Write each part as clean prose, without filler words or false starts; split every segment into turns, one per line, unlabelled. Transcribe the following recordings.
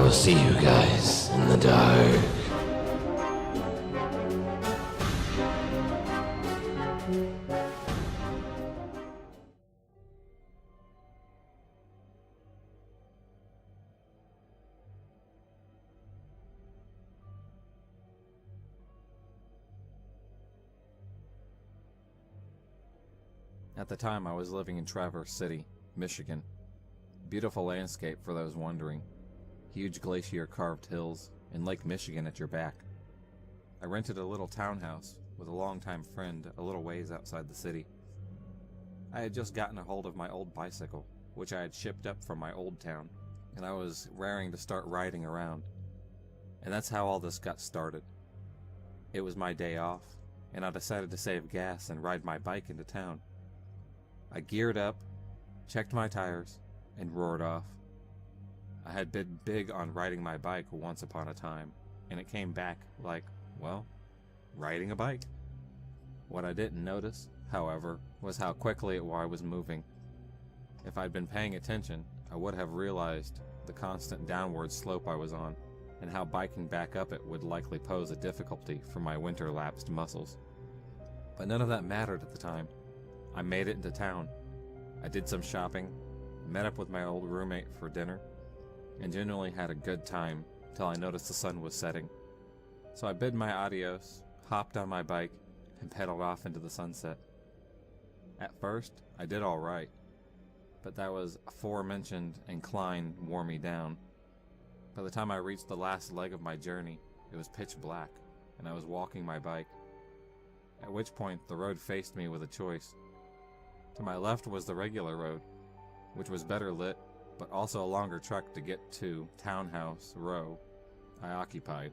will see you guys in the dark.
At the time, I was living in Traverse City, Michigan. Beautiful landscape for those wondering. Huge glacier-carved hills, and Lake Michigan at your back. I rented a little townhouse with a longtime friend a little ways outside the city. I had just gotten a hold of my old bicycle, which I had shipped up from my old town, and I was raring to start riding around. And that's how all this got started. It was my day off, and I decided to save gas and ride my bike into town. I geared up, checked my tires, and roared off. I had been big on riding my bike once upon a time, and it came back like, well, riding a bike. What I didn't notice, however, was how quickly I was moving. If I'd been paying attention, I would have realized the constant downward slope I was on, and how biking back up it would likely pose a difficulty for my winter-lapsed muscles. But none of that mattered at the time. I made it into town. I did some shopping, met up with my old roommate for dinner, and generally had a good time till I noticed the sun was setting. So I bid my adios, hopped on my bike, and pedaled off into the sunset. At first, I did all right, but that was aforementioned incline wore me down. By the time I reached the last leg of my journey, it was pitch black, and I was walking my bike. At which point, the road faced me with a choice. To my left was the regular road, which was better lit, but also a longer trek to get to Townhouse Row I occupied.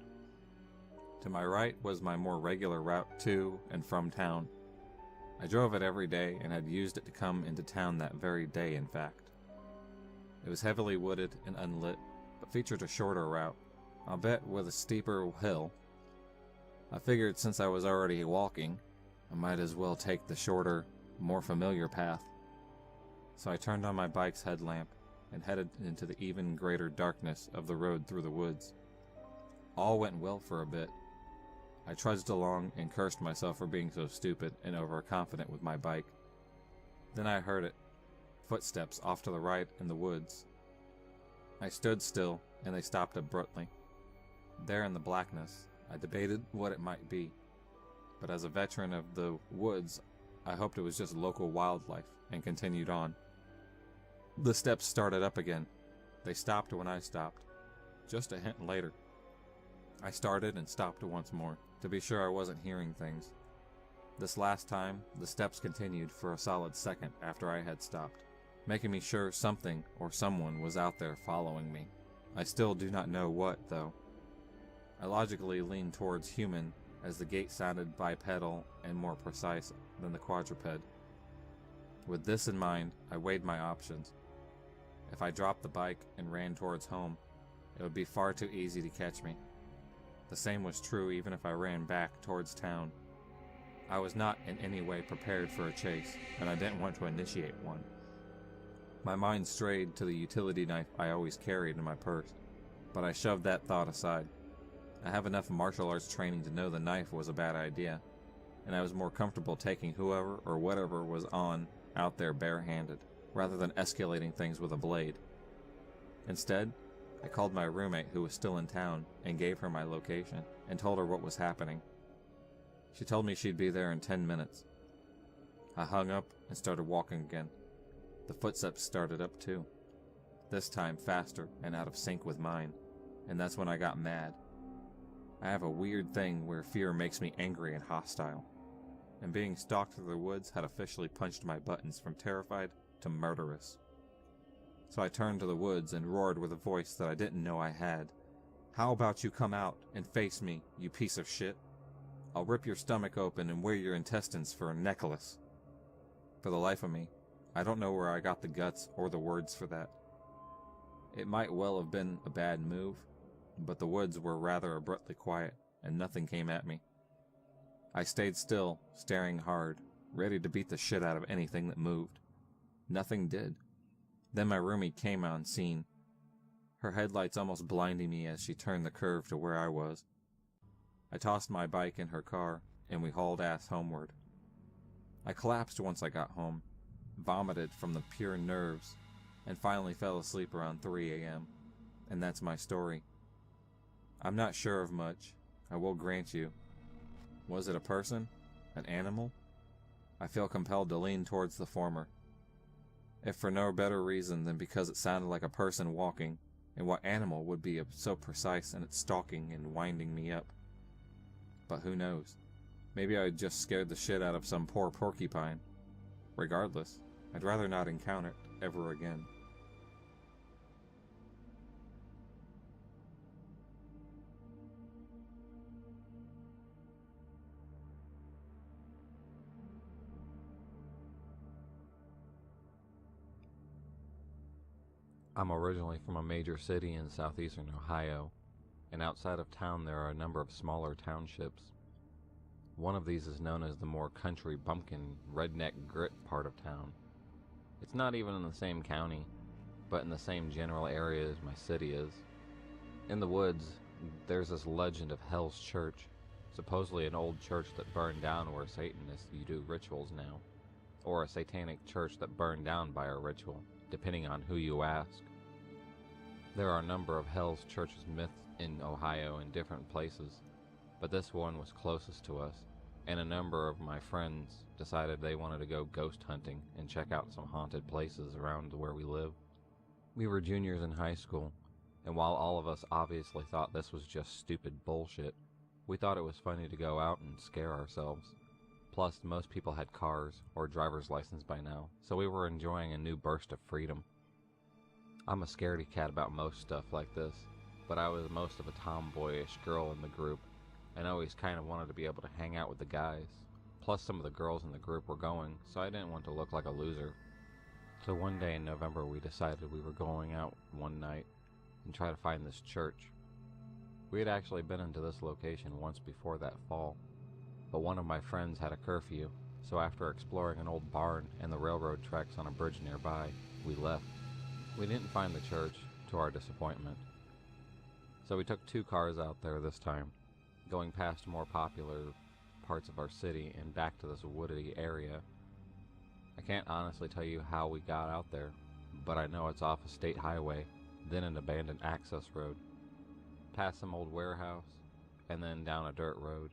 To my right was my more regular route to and from town. I drove it every day and had used it to come into town that very day, in fact. It was heavily wooded and unlit, but featured a shorter route, albeit with a steeper hill. I figured since I was already walking, I might as well take the shorter, more familiar path. So I turned on my bike's headlamp and headed into the even greater darkness of the road through the woods. All went well for a bit. I trudged along and cursed myself for being so stupid and overconfident with my bike. Then I heard it. Footsteps off to the right in the woods. I stood still, and they stopped abruptly. There in the blackness, I debated what it might be. But as a veteran of the woods, I hoped it was just local wildlife, and continued on. The steps started up again. They stopped when I stopped. Just a hint later. I started and stopped once more, to be sure I wasn't hearing things. This last time, the steps continued for a solid second after I had stopped, making me sure something or someone was out there following me. I still do not know what, though. I logically leaned towards human, as the gait sounded bipedal and more precise than the quadruped. With this in mind, I weighed my options. If I dropped the bike and ran towards home, it would be far too easy to catch me. The same was true even if I ran back towards town. I was not in any way prepared for a chase, and I didn't want to initiate one. My mind strayed to the utility knife I always carried in my purse, but I shoved that thought aside. I have enough martial arts training to know the knife was a bad idea, and I was more comfortable taking whoever or whatever was on out there barehanded, rather than escalating things with a blade. Instead, I called my roommate who was still in town and gave her my location and told her what was happening. She told me she'd be there in 10 minutes. I hung up and started walking again. The footsteps started up too, this time faster and out of sync with mine, and that's when I got mad. I have a weird thing where fear makes me angry and hostile, and being stalked through the woods had officially punched my buttons from terrified to murderous. So I turned to the woods and roared with a voice that I didn't know I had. "How about you come out and face me, you piece of shit? I'll rip your stomach open and wear your intestines for a necklace." For the life of me, I don't know where I got the guts or the words for that. It might well have been a bad move, but the woods were rather abruptly quiet, and nothing came at me. I stayed still, staring hard, ready to beat the shit out of anything that moved. Nothing did. Then my roomie came on scene. her headlights almost blinding me as she turned the curve to where I was. I tossed my bike in her car, and we hauled ass homeward. I collapsed once I got home, vomited from the pure nerves, and finally fell asleep around 3 a.m., and that's my story. I'm not sure of much, I will grant you. Was it a person? An animal? I feel compelled to lean towards the former, if for no better reason than because it sounded like a person walking, and what animal would be so precise in its stalking and winding me up? But who knows? Maybe I just scared the shit out of some poor porcupine. Regardless, I'd rather not encounter it ever again. I'm originally from a major city in southeastern Ohio, and outside of town there are a number of smaller townships. One of these is known as the more country bumpkin redneck grit part of town. It's not even in the same county, but in the same general area as my city is. In the woods, there's this legend of Hell's Church, supposedly an old church that burned down where Satanists do rituals now, or a satanic church that burned down by a ritual, depending on who you ask. There are a number of Hell's Churches myths in Ohio in different places, but this one was closest to us, and a number of my friends decided they wanted to go ghost hunting and check out some haunted places around where we live. We were juniors in high school, and while all of us obviously thought this was just stupid bullshit, we thought it was funny to go out and scare ourselves. Plus, most people had cars or driver's license by now, so we were enjoying a new burst of freedom. I'm a scaredy cat about most stuff like this, but I was most of a tomboyish girl in the group, and always kind of wanted to be able to hang out with the guys. Plus, some of the girls in the group were going, so I didn't want to look like a loser. So one day in November we decided we were going out one night and try to find this church. We had actually been into this location once before that fall, but one of my friends had a curfew, so after exploring an old barn and the railroad tracks on a bridge nearby, we left. We didn't find the church, to our disappointment. So we took 2 cars out there this time, going past more popular parts of our city and back to this woody area. I can't honestly tell you how we got out there, but I know it's off a state highway, then an abandoned access road, past some old warehouse, and then down a dirt road.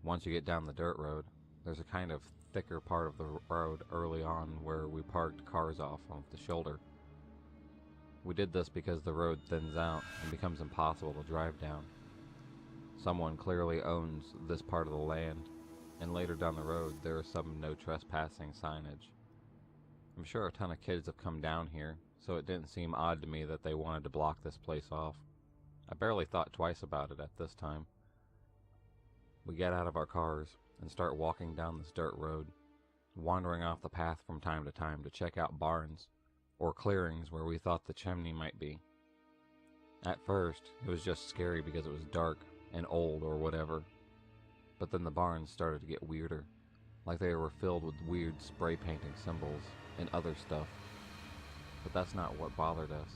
Once you get down the dirt road, there's a kind of thicker part of the road early on where we parked cars off the shoulder. We did this because the road thins out and becomes impossible to drive down. Someone clearly owns this part of the land, and later down the road there is some no trespassing signage. I'm sure a ton of kids have come down here, so it didn't seem odd to me that they wanted to block this place off. I barely thought twice about it at this time. We get out of our cars and start walking down this dirt road, wandering off the path from time to time to check out barns or clearings where we thought the chimney might be. At first, it was just scary because it was dark and old or whatever, but then the barns started to get weirder, like they were filled with weird spray painting symbols and other stuff. But that's not what bothered us,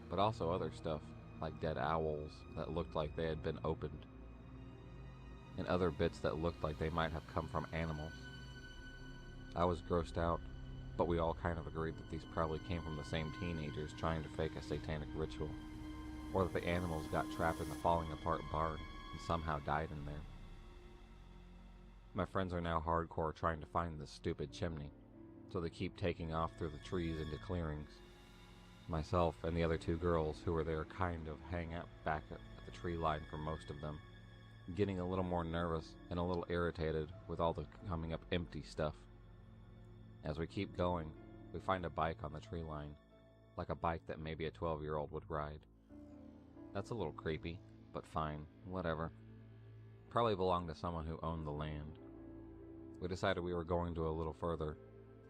but also other stuff, like dead owls that looked like they had been opened, and other bits that looked like they might have come from animals. I was grossed out, but we all kind of agreed that these probably came from the same teenagers trying to fake a satanic ritual, or that the animals got trapped in the falling apart barn and somehow died in there. My friends are now hardcore trying to find this stupid chimney, so they keep taking off through the trees into clearings. Myself and the other 2 girls who were there kind of hang out back at the tree line for most of them, getting a little more nervous and a little irritated with all the coming up empty stuff. As we keep going, we find a bike on the tree line, like a bike that maybe a 12-year-old would ride. That's a little creepy, but fine, whatever. Probably belonged to someone who owned the land. We decided we were going to a little further,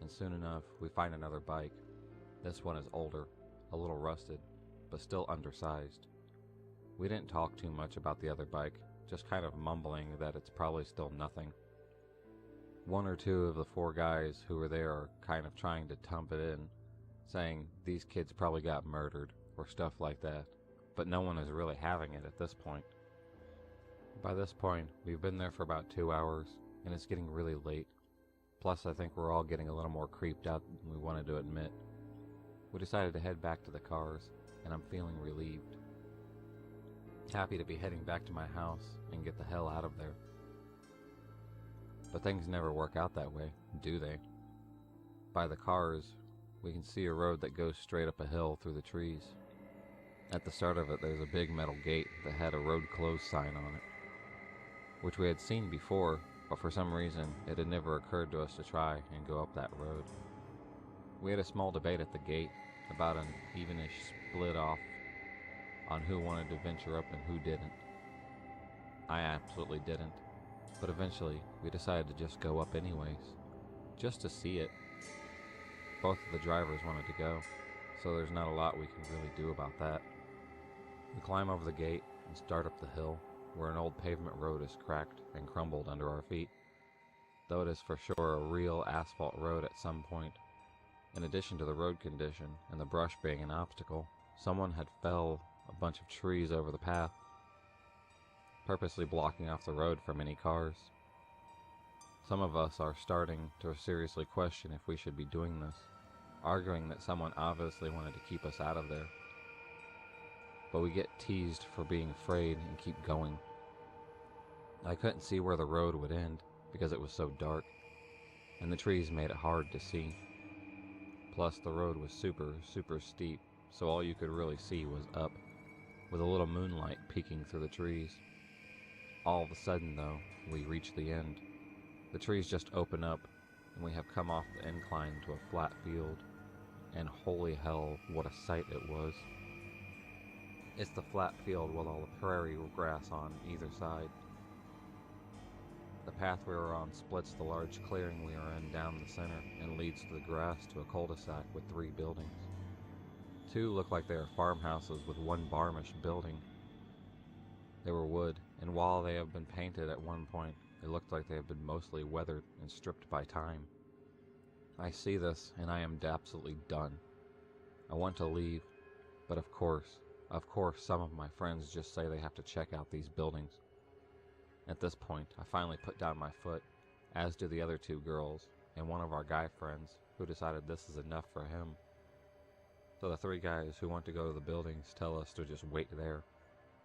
and soon enough we find another bike. This one is older, a little rusted, but still undersized. We didn't talk too much about the other bike, just kind of mumbling that it's probably still nothing. 1 or 2 of the 4 guys who were there are kind of trying to dump it in, saying these kids probably got murdered,
or stuff like that, but no one is really having it at this point. By this point, we've been there for about 2 hours, and it's getting really late. Plus, I think we're all getting a little more creeped out than we wanted to admit. We decided to head back to the cars, and I'm feeling relieved. Happy to be heading back to my house and get the hell out of there. But things never work out that way, do they? By the cars, we can see a road that goes straight up a hill through the trees. At the start of it, there's a big metal gate that had a road closed sign on it, which we had seen before, but for some reason, it had never occurred to us to try and go up that road. We had a small debate at the gate about an evenish split off on who wanted to venture up and who didn't. I absolutely didn't, but eventually we decided to just go up anyways, just to see it. Both of the drivers wanted to go, so there's not a lot we can really do about that. We climb over the gate and start up the hill, where an old pavement road is cracked and crumbled under our feet, though it is for sure a real asphalt road at some point. In addition to the road condition and the brush being an obstacle, someone had felled a bunch of trees over the path, purposely blocking off the road from any cars. Some of us are starting to seriously question if we should be doing this, arguing that someone obviously wanted to keep us out of there. But we get teased for being afraid and keep going. I couldn't see where the road would end because it was so dark, and the trees made it hard to see. Plus, the road was super steep, so all you could really see was up, with a little moonlight peeking through the trees. All of a sudden, though, we reach the end. The trees just open up, and we have come off the incline to a flat field, and holy hell, what a sight it was. It's the flat field with all the prairie grass on either side. The path we were on splits the large clearing we are in down the center and leads to the grass to a cul-de-sac with 3 buildings. 2 look like they are farmhouses with 1 barmish building. They were wood, and while they have been painted at one point, they looked like they have been mostly weathered and stripped by time. I see this, and I am absolutely done. I want to leave, but of course, some of my friends just say they have to check out these buildings. At this point, I finally put down my foot, as do the other 2 girls, and one of our guy friends, who decided this is enough for him. So the 3 guys who want to go to the buildings tell us to just wait there.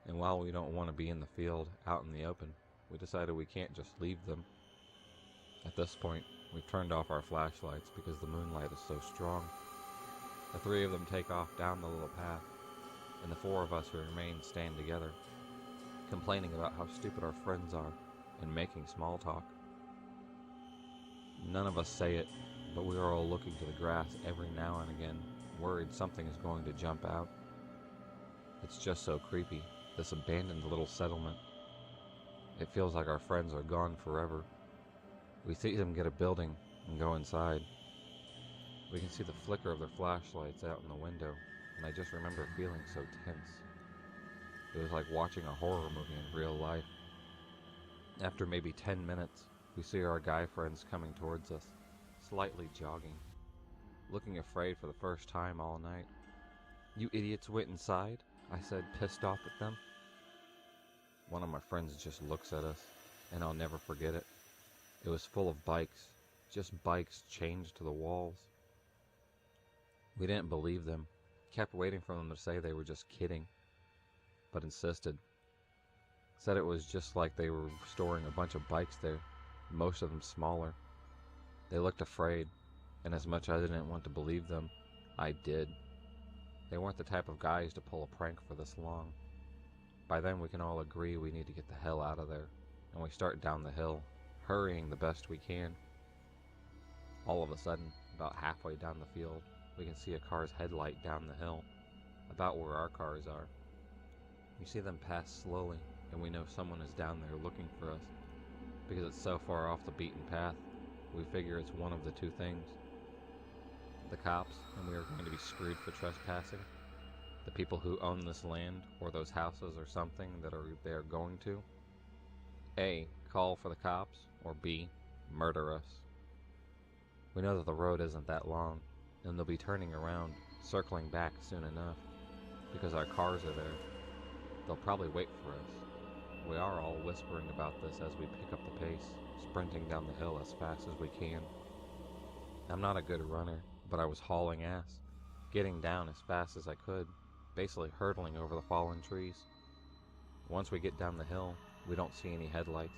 And while we don't want to be in the field, out in the open, we decided we can't just leave them. At this point, we've turned off our flashlights because the moonlight is so strong. The 3 of them take off down the little path, and the 4 of us who remain stand together, complaining about how stupid our friends are and making small talk. None of us say it, but we are all looking to the grass every now and again, worried something is going to jump out. It's just so creepy, this abandoned little settlement. It feels like our friends are gone forever. We see them get a building and go inside. We can see the flicker of their flashlights out in the window, and I just remember feeling so tense. It was like watching a horror movie in real life. After maybe 10 minutes, we see our guy friends coming towards us, slightly jogging, looking afraid for the first time all night. "You idiots went inside?" I said, pissed off at them. One of my friends just looks at us, and I'll never forget it. It was full of bikes, just bikes chained to the walls. We didn't believe them, kept waiting for them to say they were just kidding, but insisted. Said it was just like they were storing a bunch of bikes there, most of them smaller. They looked afraid, and as much as I didn't want to believe them, I did. They weren't the type of guys to pull a prank for this long. By then we can all agree we need to get the hell out of there, and we start down the hill, hurrying the best we can. All of a sudden, about halfway down the field, we can see a car's headlight down the hill, about where our cars are. We see them pass slowly, and we know someone is down there looking for us. Because it's so far off the beaten path, we figure it's one of the 2 things. The cops, and we are going to be screwed for trespassing. The people who own this land, or those houses or something that they are going to. A, call for the cops, or B, murder us. We know that the road isn't that long, and they'll be turning around, circling back soon enough. because our cars are there. They'll probably wait for us. We are all whispering about this as we pick up the pace, sprinting down the hill as fast as we can. I'm not a good runner, but I was hauling ass, getting down as fast as I could, basically hurtling over the fallen trees. Once we get down the hill, we don't see any headlights,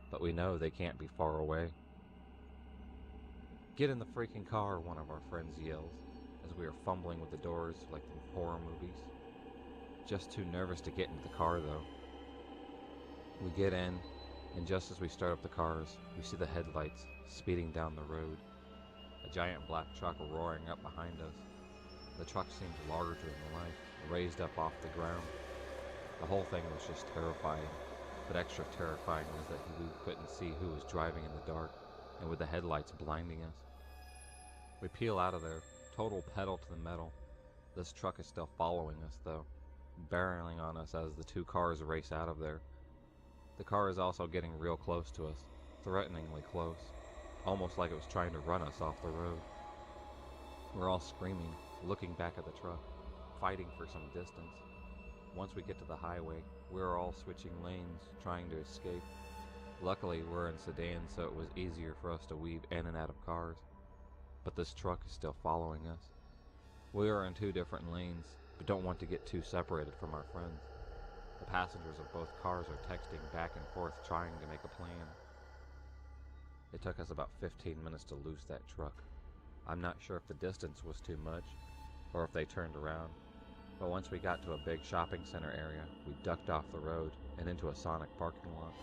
but we know they can't be far away. "Get in the freaking car," one of our friends yells, as we are fumbling with the doors like in horror movies. Just too nervous to get into the car though. We get in, and just as we start up the cars, we see the headlights speeding down the road. A giant black truck roaring up behind us. The truck seemed larger than life, raised up off the ground. The whole thing was just terrifying, but extra terrifying was that we couldn't see who was driving in the dark, and with the headlights blinding us. We peel out of there, total pedal to the metal. This truck is still following us though, barreling on us as the two cars race out of there. The car is also getting real close to us, threateningly close, almost like it was trying to run us off the road. We're all screaming, looking back at the truck, fighting for some distance. Once we get to the highway, we're all switching lanes, trying to escape. Luckily, we're in sedans, so it was easier for us to weave in and out of cars. But this truck is still following us. We are in two different lanes, but don't want to get too separated from our friends. The passengers of both cars are texting back and forth, trying to make a plan. It took us about 15 minutes to loose that truck. I'm not sure if the distance was too much, or if they turned around, but once we got to a big shopping center area, we ducked off the road and into a Sonic parking lot.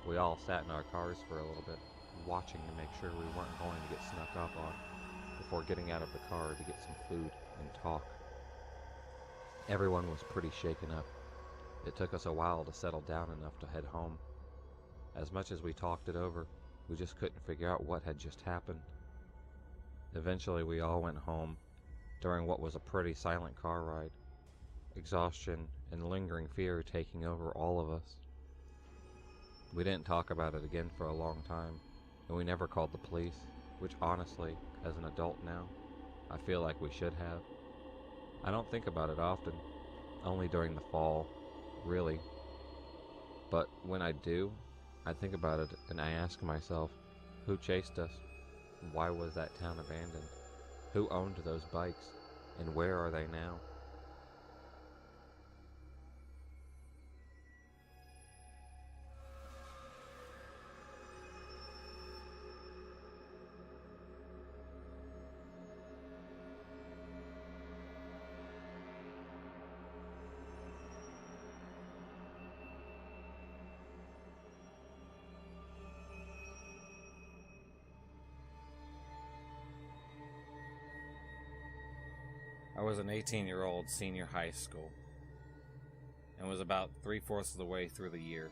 We all sat in our cars for a little bit, watching to make sure we weren't going to get snuck up on, before getting out of the car to get some food and talk. Everyone was pretty shaken up. It took us a while to settle down enough to head home. As much as we talked it over, we just couldn't figure out what had just happened. Eventually we all went home, during what was a pretty silent car ride, exhaustion and lingering fear taking over all of us. We didn't talk about it again for a long time, and we never called the police, which honestly, as an adult now, I feel like we should have. I don't think about it often, only during the fall, really. But when I do, I think about it and I ask myself, who chased us? Why was that town abandoned? Who owned those bikes? And where are they now?
I was an 18-year-old senior high school, and was about 3/4 of the way through the year.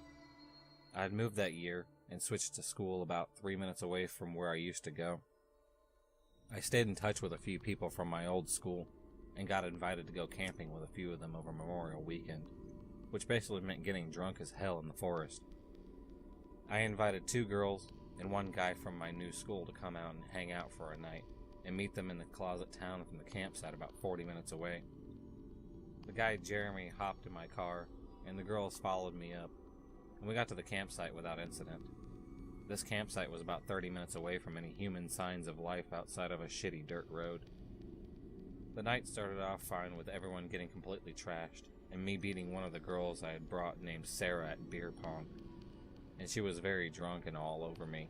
I had moved that year and switched to school about 3 minutes away from where I used to go. I stayed in touch with a few people from my old school, and got invited to go camping with a few of them over Memorial Weekend, which basically meant getting drunk as hell in the forest. I invited 2 girls and 1 guy from my new school to come out and hang out for a night, and meet them in the closet town from the campsite about 40 minutes away. The guy Jeremy hopped in my car, and the girls followed me up, and we got to the campsite without incident. This campsite was about 30 minutes away from any human signs of life outside of a shitty dirt road. The night started off fine with everyone getting completely trashed, and me beating one of the girls I had brought named Sarah at beer pong, and she was very drunk and all over me.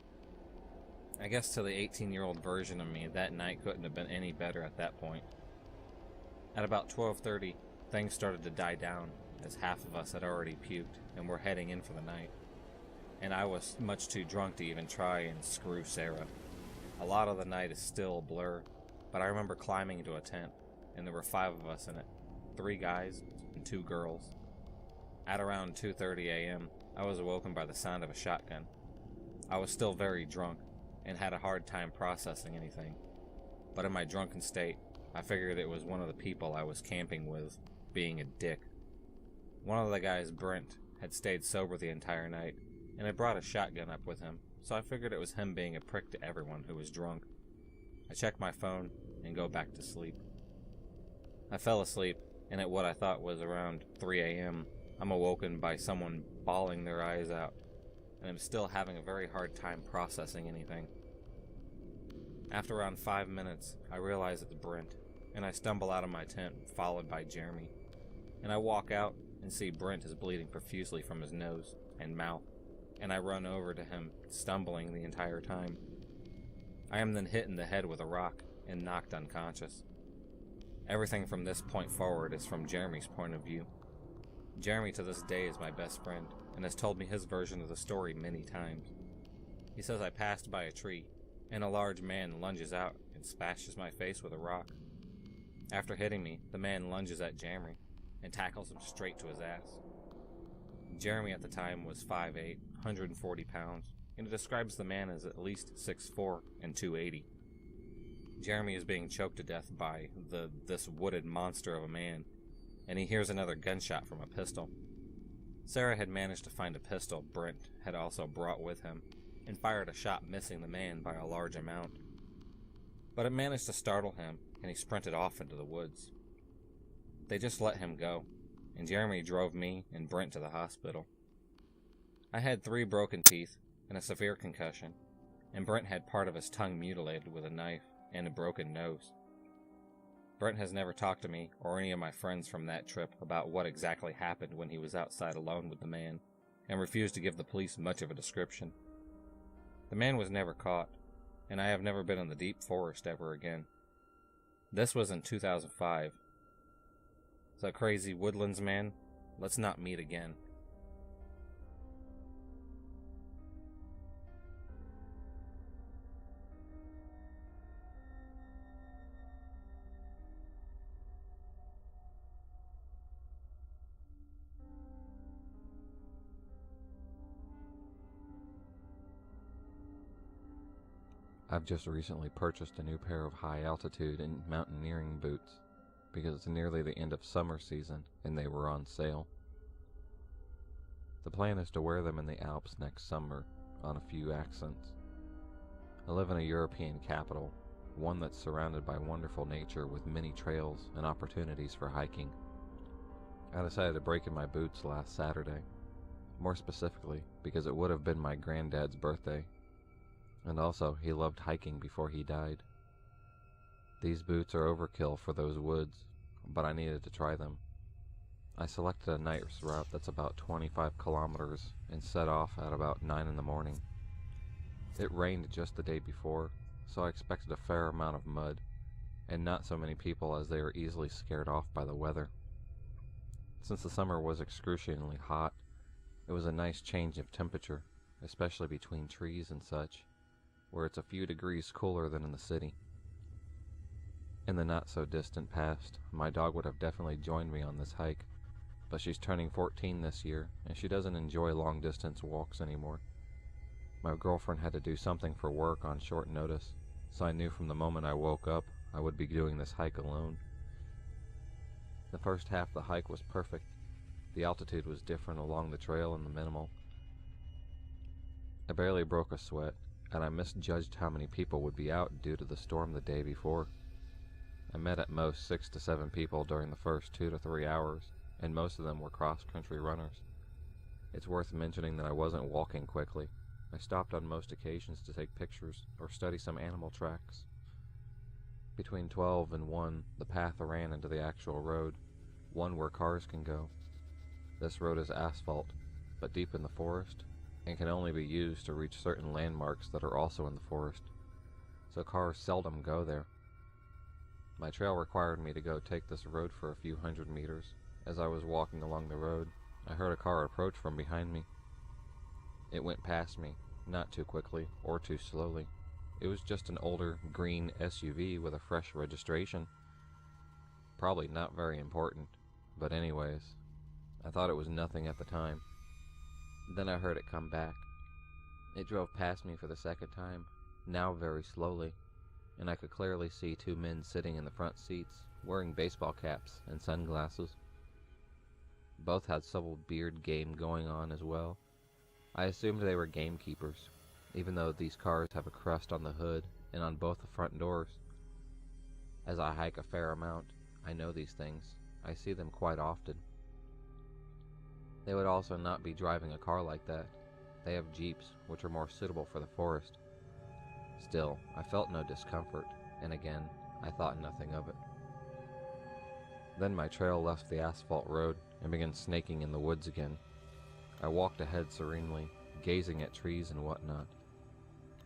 I guess to the 18-year-old version of me, that night couldn't have been any better at that point. At about 12:30, things started to die down, as half of us had already puked and were heading in for the night. And I was much too drunk to even try and screw Sarah. A lot of the night is still a blur, but I remember climbing into a tent, and there were 5 of us in it, 3 guys and 2 girls. At around 2:30 a.m., I was awoken by the sound of a shotgun. I was still very drunk, and had a hard time processing anything. But in my drunken state, I figured it was one of the people I was camping with being a dick. One of the guys, Brent, had stayed sober the entire night, and had brought a shotgun up with him, so I figured it was him being a prick to everyone who was drunk. I checked my phone and go back to sleep. I fell asleep, and at what I thought was around 3 a.m., I'm awoken by someone bawling their eyes out, and I'm still having a very hard time processing anything. After around 5 minutes, I realize it's Brent, and I stumble out of my tent, followed by Jeremy, and I walk out and see Brent is bleeding profusely from his nose and mouth, and I run over to him, stumbling the entire time. I am then hit in the head with a rock and knocked unconscious. Everything from this point forward is from Jeremy's point of view. Jeremy to this day is my best friend and has told me his version of the story many times. He says I passed by a tree and a large man lunges out and smashes my face with a rock. After hitting me, the man lunges at Jeremy and tackles him straight to his ass. Jeremy at the time was 5'8", 140 pounds, and it describes the man as at least 6'4" and 280. Jeremy is being choked to death by this wooded monster of a man, and he hears another gunshot from a pistol. Sarah had managed to find a pistol Brent had also brought with him, and fired a shot missing the man by a large amount. But it managed to startle him, and he sprinted off into the woods. They just let him go, and Jeremy drove me and Brent to the hospital. I had 3 broken teeth and a severe concussion, and Brent had part of his tongue mutilated with a knife and a broken nose. Brent has never talked to me or any of my friends from that trip about what exactly happened when he was outside alone with the man, and refused to give the police much of a description. The man was never caught, and I have never been in the deep forest ever again. This was in 2005. So crazy Woodlands man, let's not meet again.
I've just recently purchased a new pair of high altitude and mountaineering boots because it's nearly the end of summer season and they were on sale. The plan is to wear them in the Alps next summer on a few accents. I live in a European capital, one that's surrounded by wonderful nature with many trails and opportunities for hiking. I decided to break in my boots last Saturday, more specifically because it would have been my granddad's birthday. And also, he loved hiking before he died. These boots are overkill for those woods, but I needed to try them. I selected a night route that's about 25 kilometers and set off at about 9 in the morning. It rained just the day before, so I expected a fair amount of mud, and not so many people as they were easily scared off by the weather. Since the summer was excruciatingly hot, it was a nice change of temperature, especially between trees and such, where it's a few degrees cooler than in the city. In the not-so-distant past, my dog would have definitely joined me on this hike, but she's turning 14 this year, and she doesn't enjoy long-distance walks anymore. My girlfriend had to do something for work on short notice, so I knew from the moment I woke up I would be doing this hike alone. The first half of the hike was perfect. The altitude was different along the trail and the minimal. I barely broke a sweat, and I misjudged how many people would be out due to the storm the day before. I met at most 6 to 7 people during the first 2 to 3 hours, and most of them were cross-country runners. It's worth mentioning that I wasn't walking quickly. I stopped on most occasions to take pictures or study some animal tracks. Between 12 and 1, the path ran into the actual road, one where cars can go. This road is asphalt, but deep in the forest, and can only be used to reach certain landmarks that are also in the forest, so cars seldom go there. My trail required me to go take this road for a few hundred meters. As I was walking along the road, I heard a car approach from behind me. It went past me, not too quickly or too slowly. It was just an older, green SUV with a fresh registration. Probably not very important, but anyways, I thought it was nothing at the time. Then I heard it come back. It drove past me for the second time, now very slowly, and I could clearly see 2 men sitting in the front seats, wearing baseball caps and sunglasses. Both had some beard game going on as well. I assumed they were gamekeepers, even though these cars have a crest on the hood and on both the front doors. As I hike a fair amount, I know these things, I see them quite often. They would also not be driving a car like that. They have Jeeps, which are more suitable for the forest. Still, I felt no discomfort, and again, I thought nothing of it. Then my trail left the asphalt road and began snaking in the woods again. I walked ahead serenely, gazing at trees and whatnot.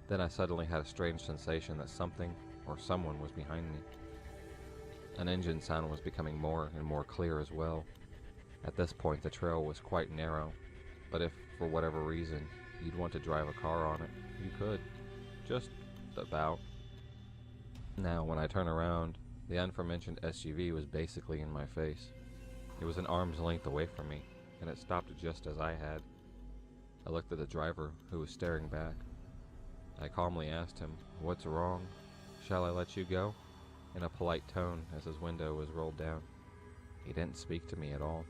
Then I suddenly had a strange sensation that something or someone was behind me. An engine sound was becoming more and more clear as well. At this point the trail was quite narrow, but if, for whatever reason, you'd want to drive a car on it, you could. Just about. Now, when I turn around, the aforementioned SUV was basically in my face. It was an arm's length away from me, and it stopped just as I had. I looked at the driver, who was staring back. I calmly asked him, "What's wrong? Shall I let you go?" in a polite tone as his window was rolled down. He didn't speak to me at all.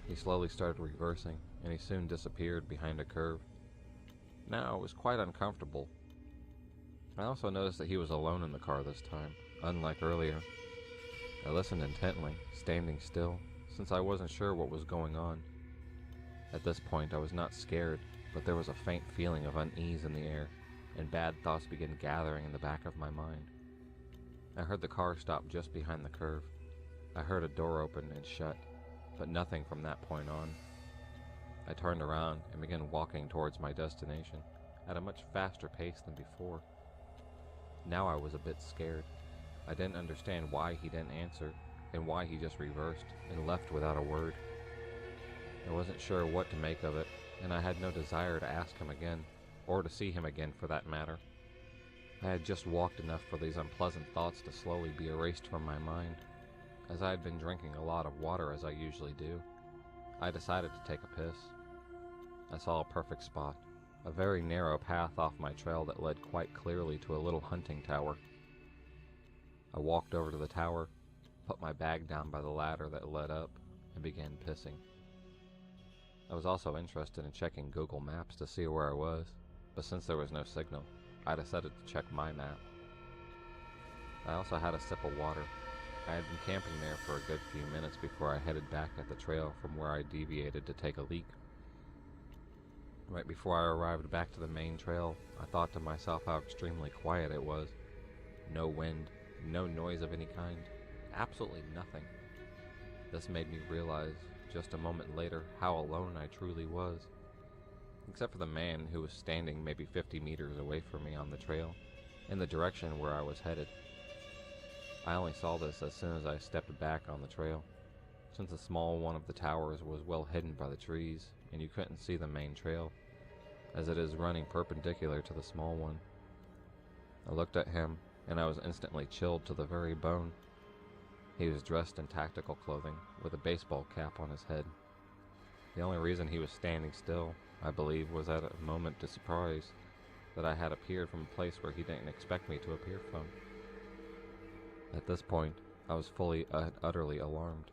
He slowly started reversing, and he soon disappeared behind a curve. Now, it was quite uncomfortable. I also noticed that he was alone in the car this time, unlike earlier. I listened intently, standing still, since I wasn't sure what was going on. At this point, I was not scared, but there was a faint feeling of unease in the air, and bad thoughts began gathering in the back of my mind. I heard the car stop just behind the curve. I heard a door open and shut, but nothing from that point on. I turned around and began walking towards my destination at a much faster pace than before. Now I was a bit scared. I didn't understand why he didn't answer, and why he just reversed and left without a word. I wasn't sure what to make of it, and I had no desire to ask him again, or to see him again for that matter. I had just walked enough for these unpleasant thoughts to slowly be erased from my mind. As I had been drinking a lot of water as I usually do, I decided to take a piss. I saw a perfect spot, a very narrow path off my trail that led quite clearly to a little hunting tower. I walked over to the tower, put my bag down by the ladder that led up, and began pissing. I was also interested in checking Google Maps to see where I was, but since there was no signal, I decided to check my map. I also had a sip of water. I had been camping there for a good few minutes before I headed back at the trail from where I deviated to take a leak. Right before I arrived back to the main trail, I thought to myself how extremely quiet it was. No wind, no noise of any kind, absolutely nothing. This made me realize, just a moment later, how alone I truly was. Except for the man who was standing maybe 50 meters away from me on the trail, in the direction where I was headed. I only saw this as soon as I stepped back on the trail, since the small one of the towers was well hidden by the trees, and you couldn't see the main trail, as it is running perpendicular to the small one. I looked at him, and I was instantly chilled to the very bone. He was dressed in tactical clothing, with a baseball cap on his head. The only reason he was standing still, I believe, was at a moment of surprise that I had appeared from a place where he didn't expect me to appear from. At this point, I was fully, utterly alarmed.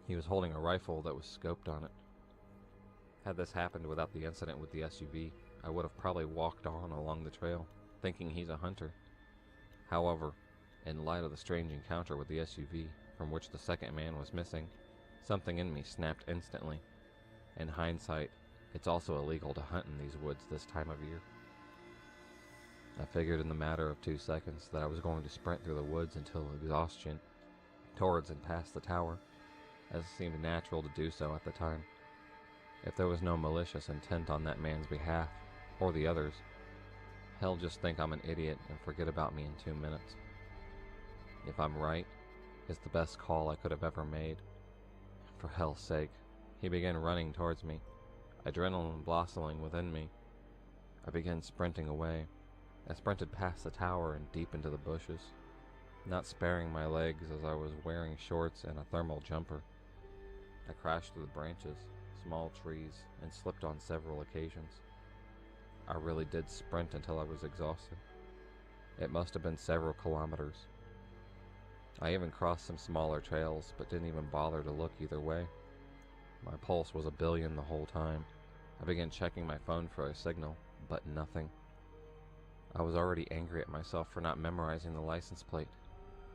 He was holding a rifle that was scoped on it. Had this happened without the incident with the SUV, I would have probably walked on along the trail, thinking he's a hunter. However, in light of the strange encounter with the SUV, from which the second man was missing, something in me snapped instantly. In hindsight, it's also illegal to hunt in these woods this time of year. I figured in the matter of 2 seconds that I was going to sprint through the woods until exhaustion, towards and past the tower, as it seemed natural to do so at the time. If there was no malicious intent on that man's behalf, or the others, he'll just think I'm an idiot and forget about me in 2 minutes. If I'm right, it's the best call I could have ever made. For hell's sake, he began running towards me, adrenaline blossoming within me. I began sprinting away. I sprinted past the tower and deep into the bushes, not sparing my legs as I was wearing shorts and a thermal jumper. I crashed through the branches, small trees, and slipped on several occasions. I really did sprint until I was exhausted. It must have been several kilometers. I even crossed some smaller trails, but didn't even bother to look either way. My pulse was a billion the whole time. I began checking my phone for a signal, but nothing. I was already angry at myself for not memorizing the license plate.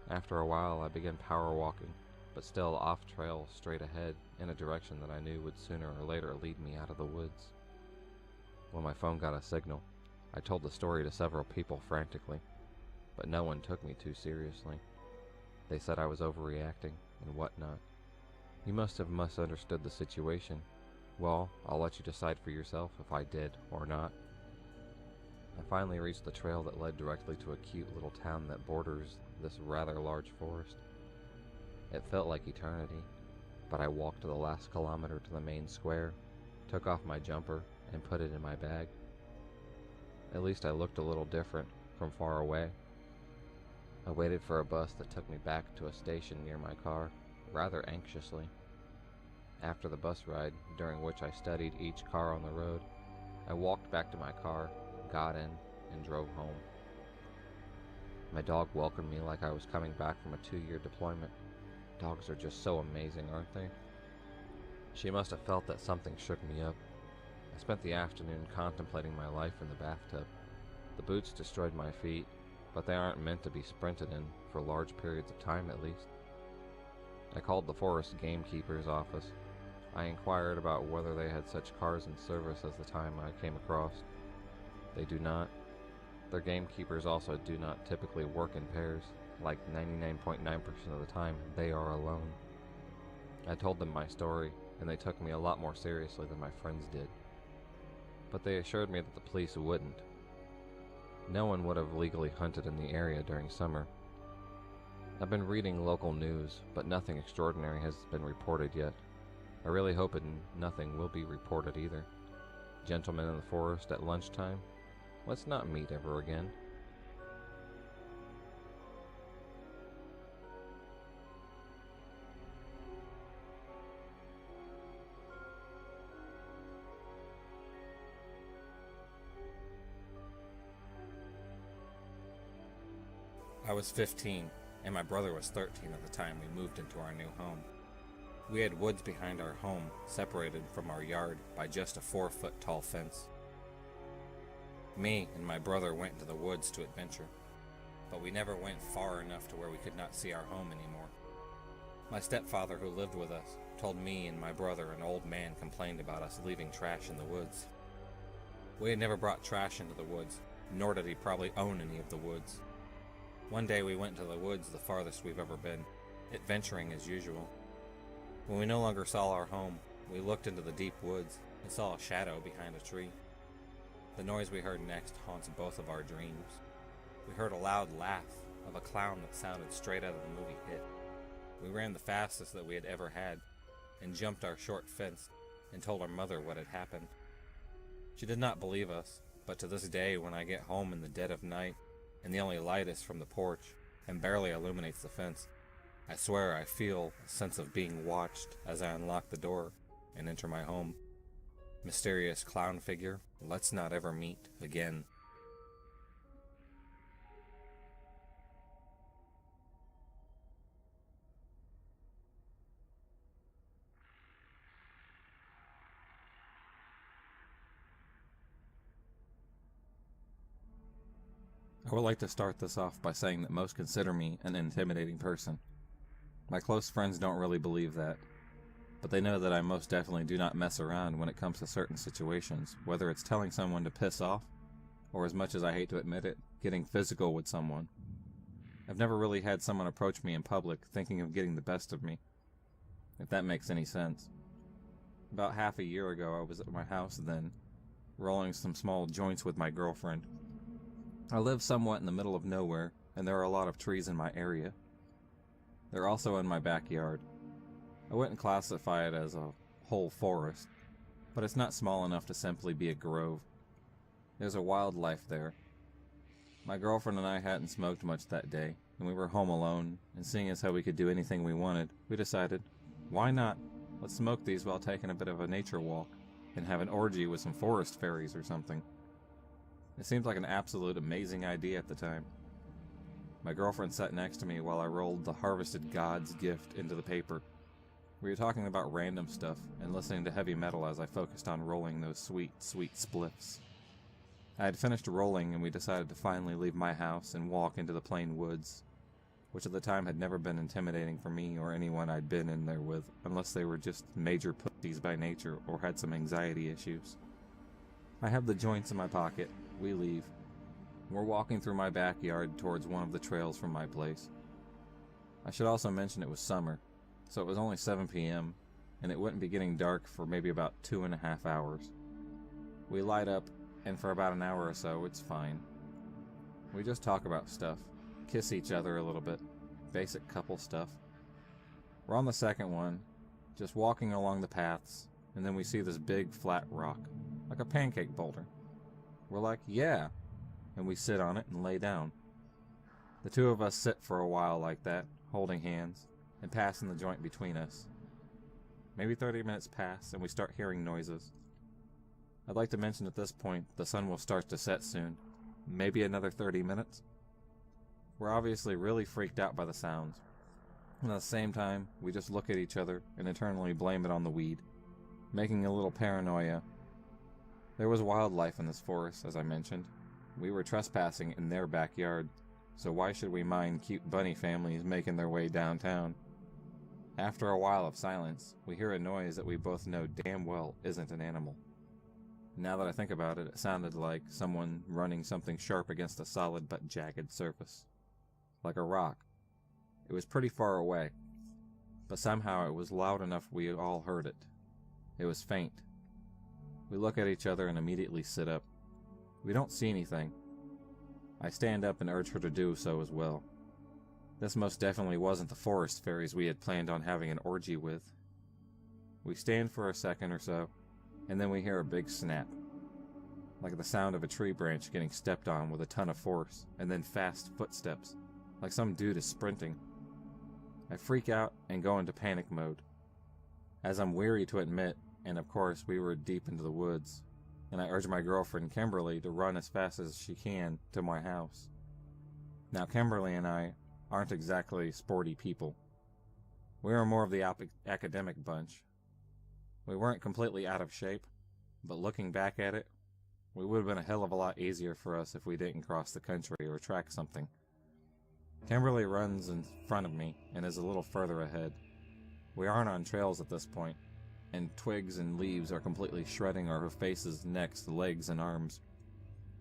After a while, I began power walking, but still off trail straight ahead in a direction that I knew would sooner or later lead me out of the woods. When my phone got a signal, I told the story to several people frantically, but no one took me too seriously. They said I was overreacting and whatnot. You must have misunderstood the situation. Well, I'll let you decide for yourself if I did or not. I finally reached the trail that led directly to a cute little town that borders this rather large forest. It felt like eternity, but I walked the last kilometer to the main square, took off my jumper, and put it in my bag. At least I looked a little different from far away. I waited for a bus that took me back to a station near my car, rather anxiously. After the bus ride, during which I studied each car on the road, I walked back to my car, got in, and drove home. My dog welcomed me like I was coming back from a 2-year deployment. Dogs are just so amazing, aren't they? She must have felt that something shook me up. I spent the afternoon contemplating my life in the bathtub. The boots destroyed my feet, but they aren't meant to be sprinted in for large periods of time at least. I called the forest gamekeeper's office. I inquired about whether they had such cars in service as the time I came across. They do not. Their gamekeepers also do not typically work in pairs. Like 99.9% of the time, they are alone. I told them my story, and they took me a lot more seriously than my friends did. But they assured me that the police wouldn't. No one would have legally hunted in the area during summer. I've been reading local news, but nothing extraordinary has been reported yet. I really hope nothing will be reported either. Gentlemen in the forest at lunchtime, let's not meet ever again.
I was 15, and my brother was 13 at the time we moved into our new home. We had woods behind our home, separated from our yard by just a 4-foot tall fence. Me and my brother went into the woods to adventure, but we never went far enough to where we could not see our home anymore. My stepfather, who lived with us, told me and my brother an old man complained about us leaving trash in the woods. We had never brought trash into the woods, nor did he probably own any of the woods. One day we went to the woods the farthest we've ever been, adventuring as usual. When we no longer saw our home, we looked into the deep woods and saw a shadow behind a tree. The noise we heard next haunts both of our dreams. We heard a loud laugh of a clown that sounded straight out of the movie Hit. We ran the fastest that we had ever had and jumped our short fence and told our mother what had happened. She did not believe us, but to this day when I get home in the dead of night and the only light is from the porch and barely illuminates the fence, I swear I feel a sense of being watched as I unlock the door and enter my home. Mysterious clown figure, let's not ever meet again. I would like to start this off by saying that most consider me an intimidating person. My close friends don't really believe that, but they know that I most definitely do not mess around when it comes to certain situations, whether it's telling someone to piss off, or as much as I hate to admit it, getting physical with someone. I've never really had someone approach me in public thinking of getting the best of me, if that makes any sense. About half a year ago I was at my house then, rolling some small joints with my girlfriend. I live somewhat in the middle of nowhere, and there are a lot of trees in my area. They're also in my backyard. I wouldn't classify it as a whole forest, but it's not small enough to simply be a grove. There's a wildlife there. My girlfriend and I hadn't smoked much that day, and we were home alone, and seeing as how we could do anything we wanted, we decided, why not? Let's smoke these while taking a bit of a nature walk, and have an orgy with some forest fairies or something. It seemed like an absolute amazing idea at the time. My girlfriend sat next to me while I rolled the harvested god's gift into the paper. We were talking about random stuff and listening to heavy metal as I focused on rolling those sweet, sweet spliffs. I had finished rolling and we decided to finally leave my house and walk into the plain woods, which at the time had never been intimidating for me or anyone I'd been in there with, unless they were just major pussies by nature or had some anxiety issues. I have the joints in my pocket. We leave. We're walking through my backyard towards one of the trails from my place. I should also mention it was summer, so it was only 7 p.m., and it wouldn't be getting dark for maybe about 2.5 hours. We light up, and for about an hour or so, it's fine. We just talk about stuff, kiss each other a little bit, basic couple stuff. We're on the second one, just walking along the paths, and then we see this big flat rock, like a pancake boulder. We're like, yeah, and we sit on it and lay down. The two of us sit for a while like that, holding hands, and passing the joint between us. Maybe 30 minutes pass, and we start hearing noises. I'd like to mention at this point, the sun will start to set soon. Maybe another 30 minutes? We're obviously really freaked out by the sounds. And at the same time, we just look at each other and internally blame it on the weed, making a little paranoia. There was wildlife in this forest, as I mentioned. We were trespassing in their backyard, so why should we mind cute bunny families making their way downtown? After a while of silence, we hear a noise that we both know damn well isn't an animal. Now that I think about it, it sounded like someone running something sharp against a solid but jagged surface. Like a rock. It was pretty far away, but somehow it was loud enough we all heard it. It was faint. We look at each other and immediately sit up. We don't see anything. I stand up and urge her to do so as well. This most definitely wasn't the forest fairies we had planned on having an orgy with. We stand for a second or so, and then we hear a big snap. Like the sound of a tree branch getting stepped on with a ton of force, and then fast footsteps, like some dude is sprinting. I freak out and go into panic mode. As I'm weary to admit, and of course we were deep into the woods, and I urge my girlfriend Kimberly to run as fast as she can to my house. Now Kimberly and I aren't exactly sporty people. We are more of the academic bunch. We weren't completely out of shape, but looking back at it, it would have been a hell of a lot easier for us if we didn't cross the country or track something. Kimberly runs in front of me and is a little further ahead. We aren't on trails at this point, and twigs and leaves are completely shredding our faces, necks, legs, and arms.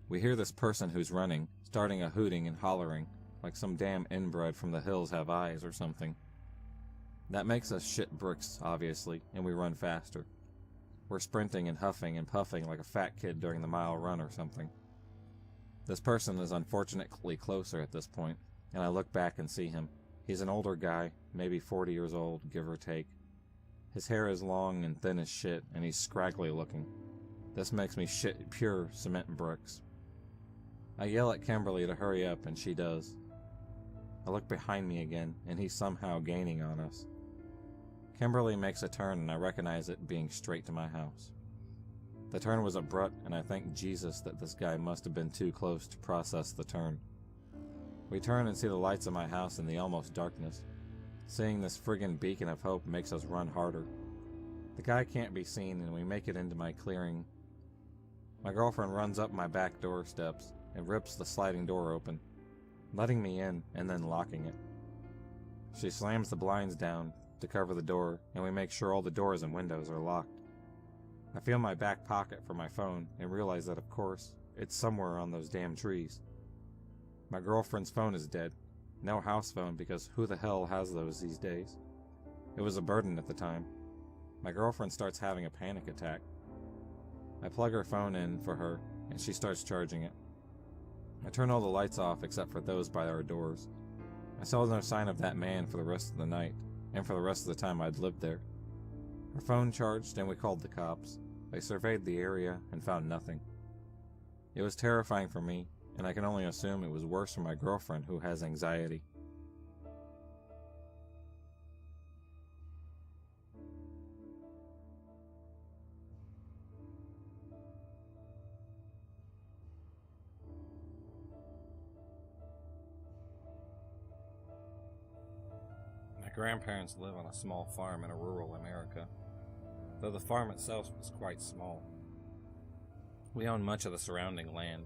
We hear this person who's running, starting a hooting and hollering, like some damn inbred from the hills have eyes or something. That makes us shit bricks, obviously, and we run faster. We're sprinting and huffing and puffing like a fat kid during the mile run or something. This person is unfortunately closer at this point, and I look back and see him. He's an older guy, maybe 40 years old, give or take. His hair is long and thin as shit, and he's scraggly looking. This makes me shit pure cement bricks. I yell at Kimberly to hurry up, and she does. I look behind me again, and he's somehow gaining on us. Kimberly makes a turn, and I recognize it being straight to my house. The turn was abrupt, and I thank Jesus that this guy must have been too close to process the turn. We turn and see the lights of my house in the almost darkness. Seeing this friggin' beacon of hope makes us run harder. The guy can't be seen, and we make it into my clearing. My girlfriend runs up my back door steps and rips the sliding door open, letting me in and then locking it. She slams the blinds down to cover the door, and we make sure all the doors and windows are locked. I feel my back pocket for my phone and realize that, of course, it's somewhere on those damn trees. My girlfriend's phone is dead. No house phone, because who the hell has those these days? It was a burden at the time. My girlfriend starts having a panic attack. I plug her phone in for her, and she starts charging it. I turn all the lights off except for those by our doors. I saw no sign of that man for the rest of the night, and for the rest of the time I'd lived there. Her phone charged, and we called the cops. They surveyed the area and found nothing. It was terrifying for me, and I can only assume it was worse for my girlfriend who has anxiety. My grandparents live on a small farm in a rural America, though the farm itself was quite small. We own much of the surrounding land,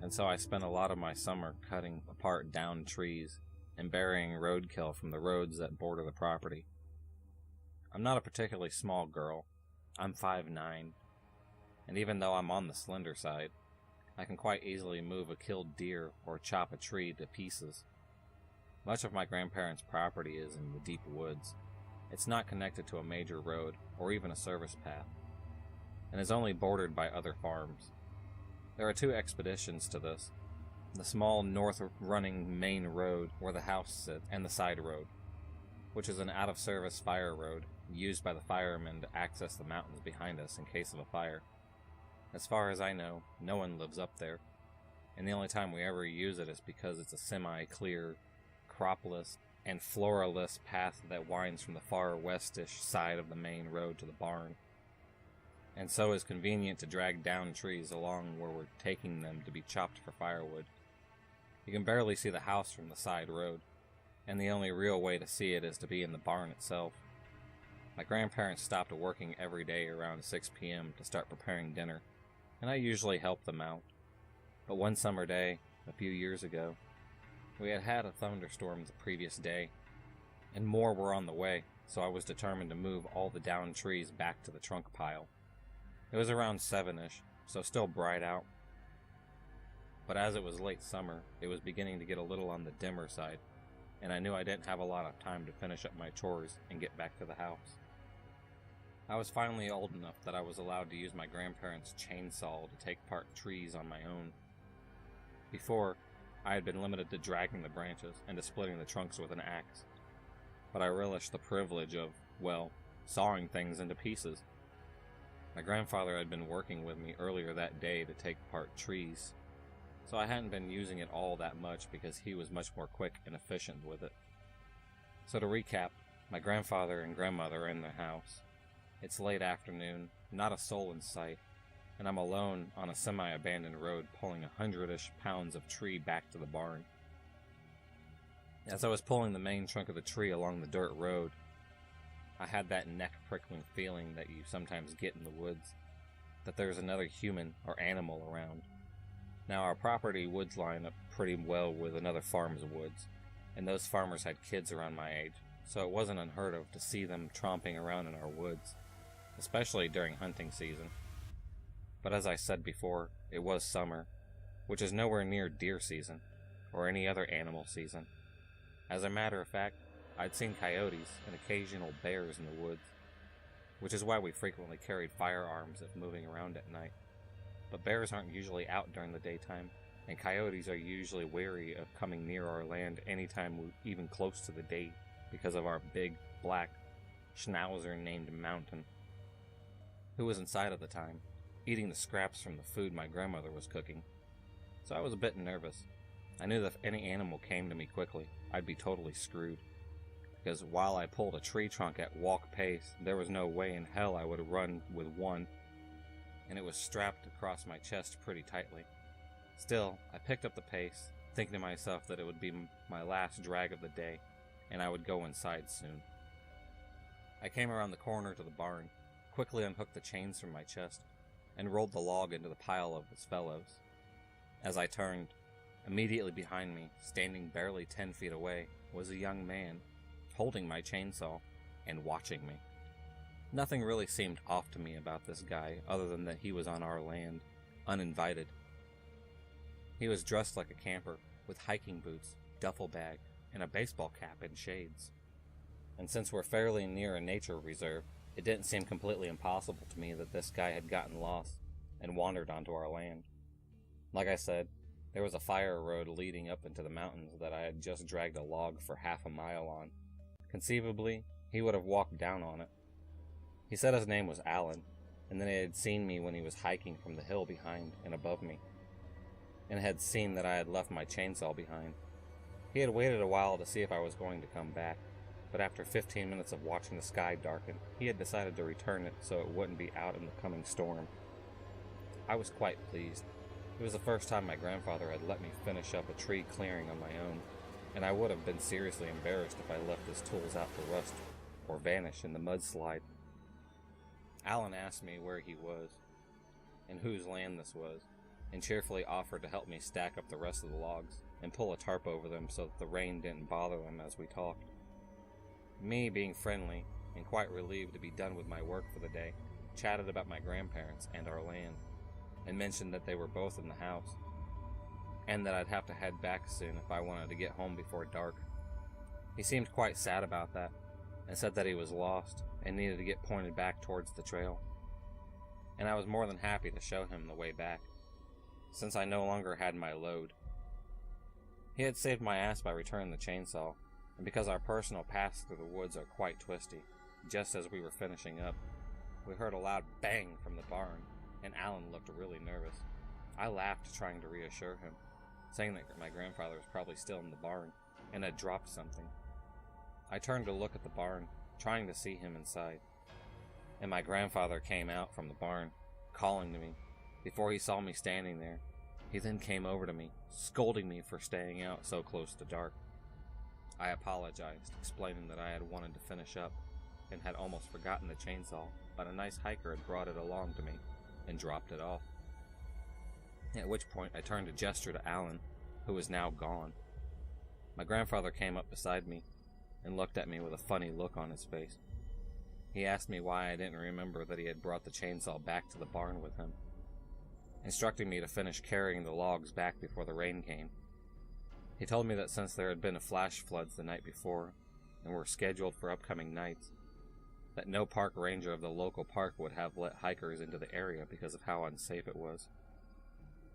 and so I spent a lot of my summer cutting apart downed trees and burying roadkill from the roads that border the property. I'm not a particularly small girl. I'm 5'9", and even though I'm on the slender side, I can quite easily move a killed deer or chop a tree to pieces. Much of my grandparents' property is in the deep woods. It's not connected to a major road or even a service path, and is only bordered by other farms. There are 2 expeditions to this: the small north-running main road where the house sits, and the side road, which is an out-of-service fire road used by the firemen to access the mountains behind us in case of a fire. As far as I know, no one lives up there, and the only time we ever use it is because it's a semi-clear, cropless, and floraless path that winds from the far westish side of the main road to the barn, and so is convenient to drag down trees along where we're taking them to be chopped for firewood. You can barely see the house from the side road, and the only real way to see it is to be in the barn itself. My grandparents stopped working every day around 6 p.m. to start preparing dinner, and I usually helped them out. But one summer day, a few years ago, we had had a thunderstorm the previous day, and more were on the way, so I was determined to move all the downed trees back to the trunk pile. It was around 7-ish, so still bright out. But as it was late summer, it was beginning to get a little on the dimmer side, and I knew I didn't have a lot of time to finish up my chores and get back to the house. I was finally old enough that I was allowed to use my grandparents' chainsaw to take apart trees on my own. Before, I had been limited to dragging the branches and to splitting the trunks with an axe, but I relished the privilege of, well, sawing things into pieces. My grandfather had been working with me earlier that day to take apart trees, so I hadn't been using it all that much because he was much more quick and efficient with it. So to recap, my grandfather and grandmother are in the house. It's late afternoon, not a soul in sight, and I'm alone on a semi-abandoned road pulling 100-ish pounds of tree back to the barn. As I was pulling the main trunk of the tree along the dirt road, I had that neck-prickling feeling that you sometimes get in the woods, that there's another human or animal around. Now, our property woods line up pretty well with another farm's woods, and those farmers had kids around my age, so it wasn't unheard of to see them tromping around in our woods, especially during hunting season. But as I said before, it was summer, which is nowhere near deer season, or any other animal season. As a matter of fact, I'd seen coyotes and occasional bears in the woods, which is why we frequently carried firearms if moving around at night. But bears aren't usually out during the daytime, and coyotes are usually wary of coming near our land anytime we're even close to the day because of our big, black schnauzer named Mountain, who was inside at the time, eating the scraps from the food my grandmother was cooking. So I was a bit nervous. I knew that if any animal came to me quickly, I'd be totally screwed, because while I pulled a tree trunk at walk pace, there was no way in hell I would run with one, and it was strapped across my chest pretty tightly. Still, I picked up the pace, thinking to myself that it would be my last drag of the day, and I would go inside soon. I came around the corner to the barn, quickly unhooked the chains from my chest, and rolled the log into the pile of its fellows. As I turned, immediately behind me, standing barely 10 feet away, was a young man, holding my chainsaw and watching me. Nothing really seemed off to me about this guy other than that he was on our land, uninvited. He was dressed like a camper, with hiking boots, duffel bag, and a baseball cap and shades. And since we're fairly near a nature reserve, it didn't seem completely impossible to me that this guy had gotten lost and wandered onto our land. Like I said, there was a fire road leading up into the mountains that I had just dragged a log for half a mile on. Conceivably, he would have walked down on it. He said his name was Alan, and then he had seen me when he was hiking from the hill behind and above me, and had seen that I had left my chainsaw behind. He had waited a while to see if I was going to come back, but after 15 minutes of watching the sky darken, he had decided to return it so it wouldn't be out in the coming storm. I was quite pleased. It was the first time my grandfather had let me finish up a tree clearing on my own, and I would have been seriously embarrassed if I left his tools out to rust or vanish in the mudslide. Alan asked me where he was, and whose land this was, and cheerfully offered to help me stack up the rest of the logs and pull a tarp over them so that the rain didn't bother them as we talked. Me, being friendly and quite relieved to be done with my work for the day, chatted about my grandparents and our land, and mentioned that they were both in the house, and that I'd have to head back soon if I wanted to get home before dark. He seemed quite sad about that, and said that he was lost and needed to get pointed back towards the trail, and I was more than happy to show him the way back, since I no longer had my load. He had saved my ass by returning the chainsaw, and because our personal paths through the woods are quite twisty, just as we were finishing up, we heard a loud bang from the barn, and Alan looked really nervous. I laughed, trying to reassure him, saying that my grandfather was probably still in the barn and had dropped something. I turned to look at the barn, trying to see him inside, and my grandfather came out from the barn, calling to me. Before he saw me standing there, he then came over to me, scolding me for staying out so close to dark. I apologized, explaining that I had wanted to finish up and had almost forgotten the chainsaw, but a nice hiker had brought it along to me and dropped it off. At which point I turned to gesture to Alan, who was now gone. My grandfather came up beside me and looked at me with a funny look on his face. He asked me why I didn't remember that he had brought the chainsaw back to the barn with him, instructing me to finish carrying the logs back before the rain came. He told me that since there had been a flash floods the night before and were scheduled for upcoming nights, that no park ranger of the local park would have let hikers into the area because of how unsafe it was.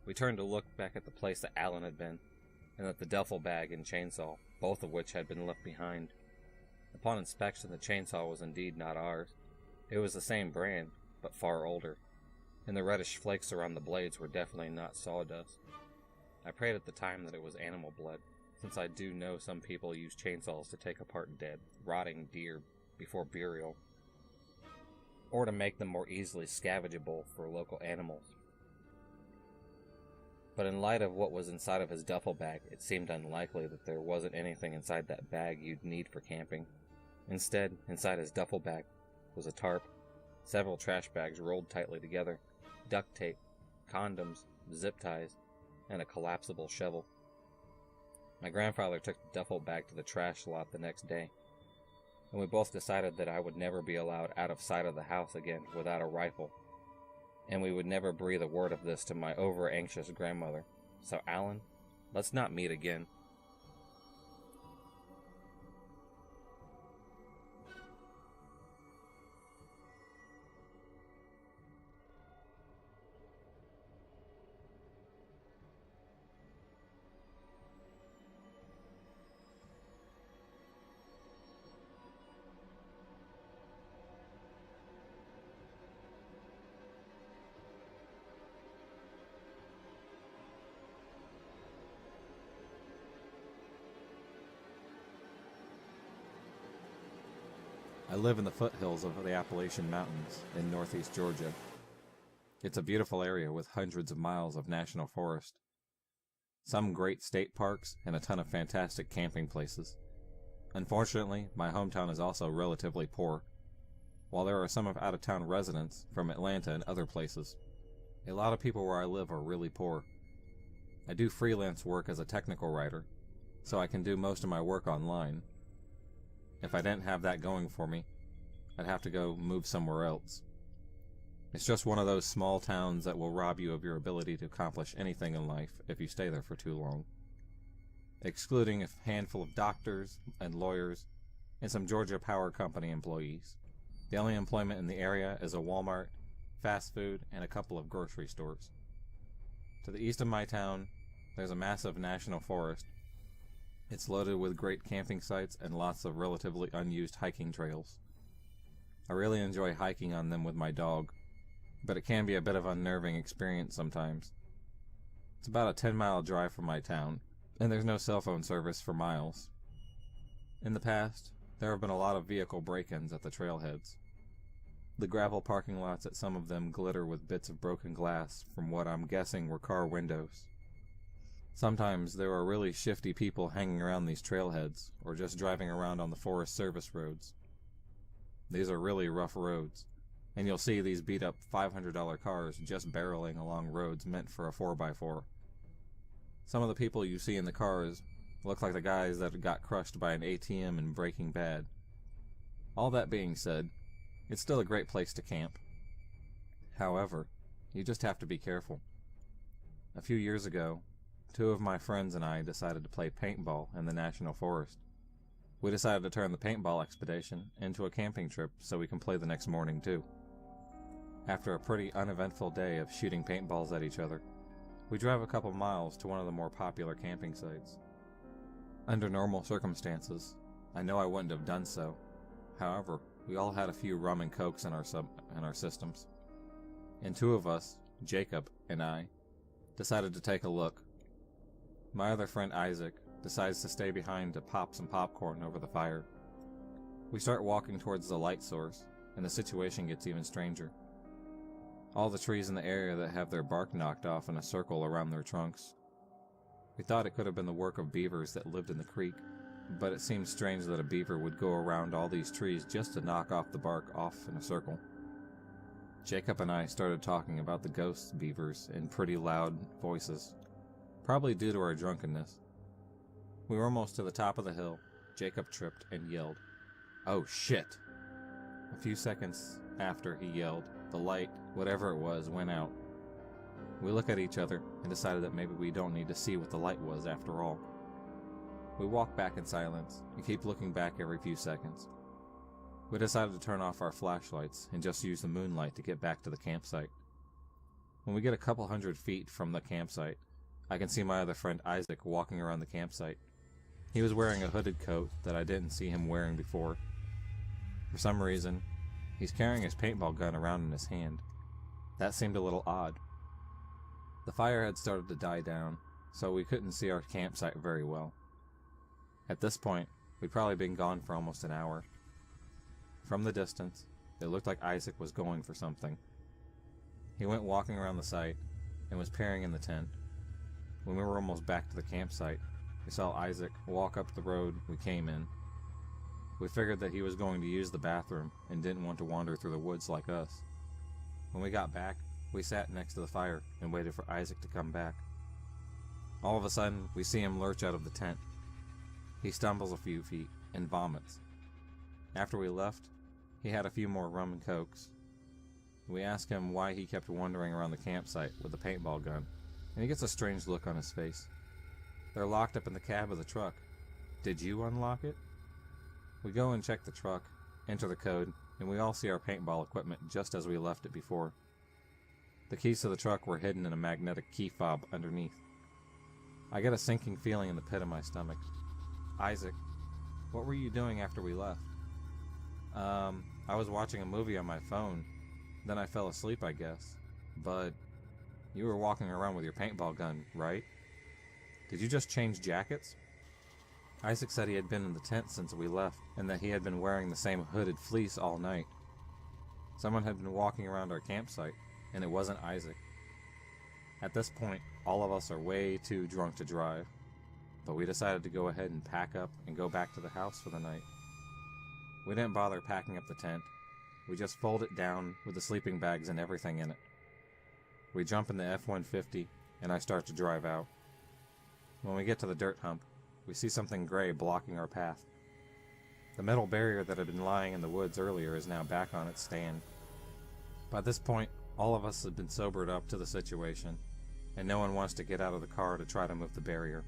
We turned to look back at the place that Alan had been, and at the duffel bag and chainsaw, both of which had been left behind. Upon inspection, the chainsaw was indeed not ours. It was the same brand, but far older, and the reddish flakes around the blades were definitely not sawdust. I prayed at the time that it was animal blood, since I do know some people use chainsaws to take apart dead, rotting deer before burial, or to make them more easily scavengeable for local animals. But in light of what was inside of his duffel bag, it seemed unlikely that there wasn't anything inside that bag you'd need for camping. Instead, inside his duffel bag was a tarp, several trash bags rolled tightly together, duct tape, condoms, zip ties, and a collapsible shovel. My grandfather took the duffel bag to the trash lot the next day, and we both decided that I would never be allowed out of sight of the house again without a rifle, and we would never breathe a word of this to my over-anxious grandmother. So, Alan, let's not meet again.
I live in the foothills of the Appalachian Mountains in northeast Georgia. It's a beautiful area with hundreds of miles of national forest, some great state parks, and a ton of fantastic camping places. Unfortunately, my hometown is also relatively poor, while there are some of out-of-town residents from Atlanta and other places. A lot of people where I live are really poor. I do freelance work as a technical writer, so I can do most of my work online. If I didn't have that going for me, I'd have to go move somewhere else. It's just one of those small towns that will rob you of your ability to accomplish anything in life if you stay there for too long. Excluding a handful of doctors and lawyers and some Georgia Power Company employees. The only employment in the area is a Walmart, fast food, and a couple of grocery stores. To the east of my town, there's a massive national forest. It's loaded with great camping sites and lots of relatively unused hiking trails. I really enjoy hiking on them with my dog, but it can be a bit of an unnerving experience sometimes. It's about a 10-mile drive from my town, and there's no cell phone service for miles. In the past, there have been a lot of vehicle break-ins at the trailheads. The gravel parking lots at some of them glitter with bits of broken glass from what I'm guessing were car windows. Sometimes there are really shifty people hanging around these trailheads, or just driving around on the Forest Service roads. These are really rough roads,
and you'll see these beat-up $500 cars just barreling along roads meant for a 4x4. Some of the people you see in the cars look like the guys that got crushed by an ATM in Breaking Bad. All that being said, it's still a great place to camp. However, you just have to be careful. A few years ago, 2 of my friends and I decided to play paintball in the National Forest. We decided to turn the paintball expedition into a camping trip so we can play the next morning too. After a pretty uneventful day of shooting paintballs at each other, we drive a couple miles to one of the more popular camping sites. Under normal circumstances, I know I wouldn't have done so. However, we all had a few rum and cokes in our systems. And 2 of us, Jacob and I, decided to take a look. My other friend Isaac decides to stay behind to pop some popcorn over the fire. We start walking towards the light source, and the situation gets even stranger. All the trees in the area that have their bark knocked off in a circle around their trunks. We thought it could have been the work of beavers that lived in the creek, but it seems strange that a beaver would go around all these trees just to knock off the bark off in a circle. Jacob and I started talking about the ghost beavers in pretty loud voices, probably due to our drunkenness. We were almost to the top of the hill. Jacob tripped and yelled, "Oh shit!" A few seconds after he yelled, the light, whatever it was, went out. We look at each other and decided that maybe we don't need to see what the light was after all. We walk back in silence and keep looking back every few seconds. We decided to turn off our flashlights and just use the moonlight to get back to the campsite. When we get a couple hundred feet from the campsite, I can see my other friend Isaac walking around the campsite. He was wearing a hooded coat that I didn't see him wearing before. For some reason, he's carrying his paintball gun around in his hand. That seemed a little odd. The fire had started to die down, so we couldn't see our campsite very well. At this point, we'd probably been gone for almost an hour. From the distance, it looked like Isaac was going for something. He went walking around the site and was peering in the tent. When we were almost back to the campsite, we saw Isaac walk up the road we came in. We figured that he was going to use the bathroom and didn't want to wander through the woods like us. When we got back, we sat next to the fire and waited for Isaac to come back. All of a sudden, we see him lurch out of the tent. He stumbles a few feet and vomits. After we left, he had a few more rum and cokes. We asked him why he kept wandering around the campsite with a paintball gun, and he gets a strange look on his face. They're locked up in the cab of the truck. Did you unlock it? We go and check the truck, enter the code, and we all see our paintball equipment just as we left it before. The keys to the truck were hidden in a magnetic key fob underneath. I get a sinking feeling in the pit of my stomach. Isaac, what were you doing after we left? I was watching a movie on my phone. Then I fell asleep, I guess. But you were walking around with your paintball gun, right? Did you just change jackets? Isaac said he had been in the tent since we left, and that he had been wearing the same hooded fleece all night. Someone had been walking around our campsite, and it wasn't Isaac. At this point, all of us are way too drunk to drive, but we decided to go ahead and pack up and go back to the house for the night. We didn't bother packing up the tent. We just fold it down with the sleeping bags and everything in it. We jump in the F-150, and I start to drive out. When we get to the dirt hump, we see something gray blocking our path. The metal barrier that had been lying in the woods earlier is now back on its stand. By this point, all of us have been sobered up to the situation, and no one wants to get out of the car to try to move the barrier.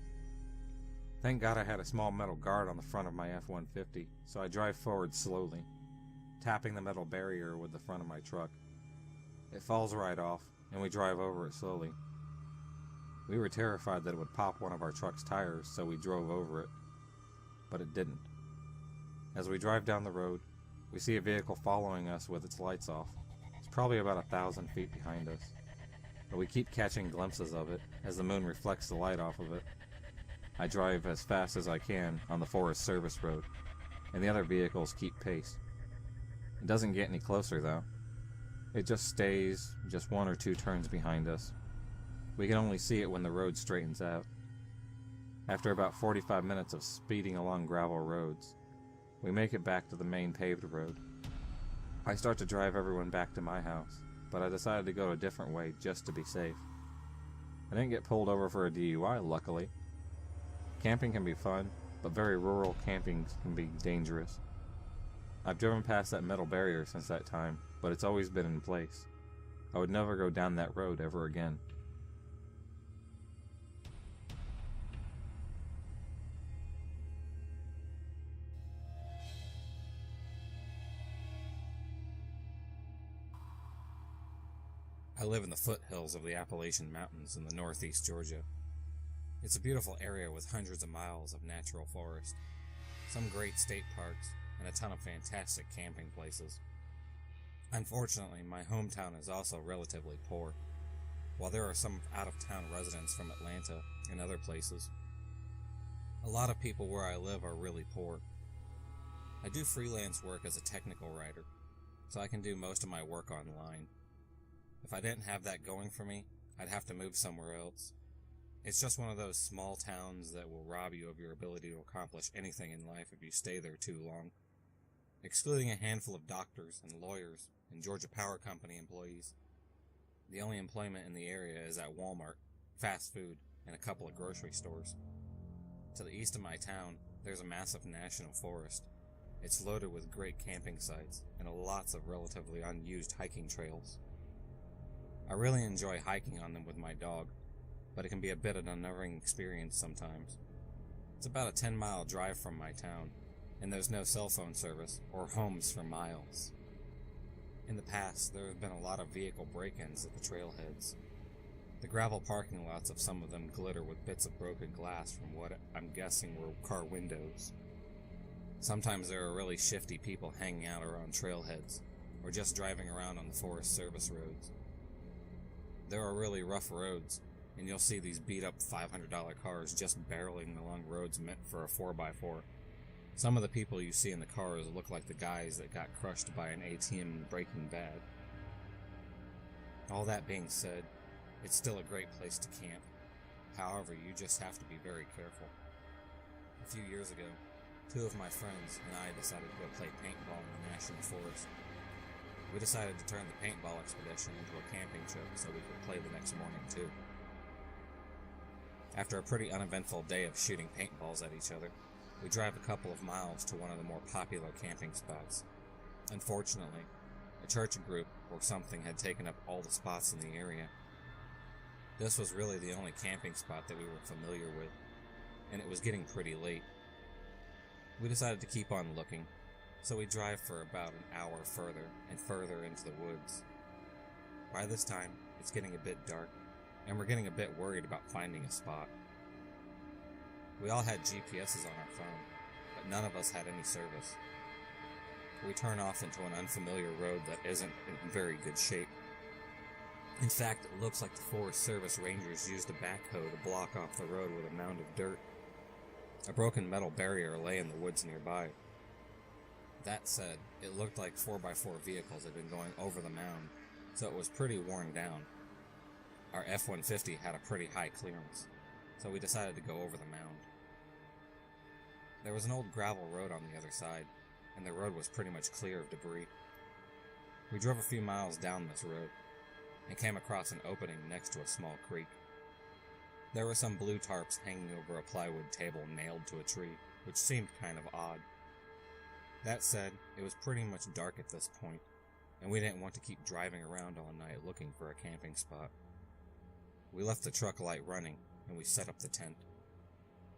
Thank God I had a small metal guard on the front of my F-150, so I drive forward slowly, tapping the metal barrier with the front of my truck. It falls right off, and we drive over it slowly. We were terrified that it would pop one of our truck's tires, so we drove over it, but it didn't. As we drive down the road, we see a vehicle following us with its lights off. It's probably about 1,000 feet behind us, but we keep catching glimpses of it as the moon reflects the light off of it. I drive as fast as I can on the Forest Service Road, and the other vehicles keep pace. It doesn't get any closer though. It just stays just 1 or 2 turns behind us. We can only see it when the road straightens out. After about 45 minutes of speeding along gravel roads, we make it back to the main paved road. I start to drive everyone back to my house, but I decided to go a different way just to be safe. I didn't get pulled over for a DUI, luckily. Camping can be fun, but very rural camping can be dangerous. I've driven past that metal barrier since that time, but it's always been in place. I would never go down that road ever again. I live in the foothills of the Appalachian Mountains in the northeast Georgia. It's a beautiful area with hundreds of miles of natural forest, some great state parks, and a ton of fantastic camping places. Unfortunately, my hometown is also relatively poor, while there are some out-of-town residents from Atlanta and other places. A lot of people where I live are really poor. I do freelance work as a technical writer, so I can do most of my work online. If I didn't have that going for me, I'd have to move somewhere else. It's just one of those small towns that will rob you of your ability to accomplish anything in life if you stay there too long. Excluding a handful of doctors and lawyers and Georgia Power Company employees, the only employment in the area is at Walmart, fast food, and a couple of grocery stores. To the east of my town, there's a massive national forest. It's loaded with great camping sites and lots of relatively unused hiking trails. I really enjoy hiking on them with my dog, but it can be a bit of an unnerving experience sometimes. It's about a 10-mile drive from my town, and there's no cell phone service or homes for miles. In the past, there have been a lot of vehicle break-ins at the trailheads. The gravel parking lots of some of them glitter with bits of broken glass from what I'm guessing were car windows. Sometimes there are really shifty people hanging out around trailheads, or just driving around on the Forest Service roads. There are really rough roads, and you'll see these beat-up $500 cars just barreling along roads meant for a 4x4. Some of the people you see in the cars look like the guys that got crushed by an ATM in Breaking Bad. All that being said, it's still a great place to camp. However, you just have to be very careful. A few years ago, two of my friends and I decided to go play paintball in the National Forest. We decided to turn the paintball expedition into a camping trip so we could play the next morning too. After a pretty uneventful day of shooting paintballs at each other, we drive a couple of miles to one of the more popular camping spots. Unfortunately, a church group or something had taken up all the spots in the area. This was really the only camping spot that we were familiar with, and it was getting pretty late. We decided to keep on looking, so we drive for about an hour further and further into the woods. By this time, it's getting a bit dark, and we're getting a bit worried about finding a spot. We all had GPSs on our phone, but none of us had any service. We turn off into an unfamiliar road that isn't in very good shape. In fact, it looks like the Forest Service rangers used a backhoe to block off the road with a mound of dirt. A broken metal barrier lay in the woods nearby. That said, it looked like 4x4 vehicles had been going over the mound, so it was pretty worn down. Our F-150 had a pretty high clearance, so we decided to go over the mound. There was an old gravel road on the other side, and the road was pretty much clear of debris. We drove a few miles down this road, and came across an opening next to a small creek. There were some blue tarps hanging over a plywood table nailed to a tree, which seemed kind of odd. That said, it was pretty much dark at this point, and we didn't want to keep driving around all night looking for a camping spot. We left the truck light running, and we set up the tent.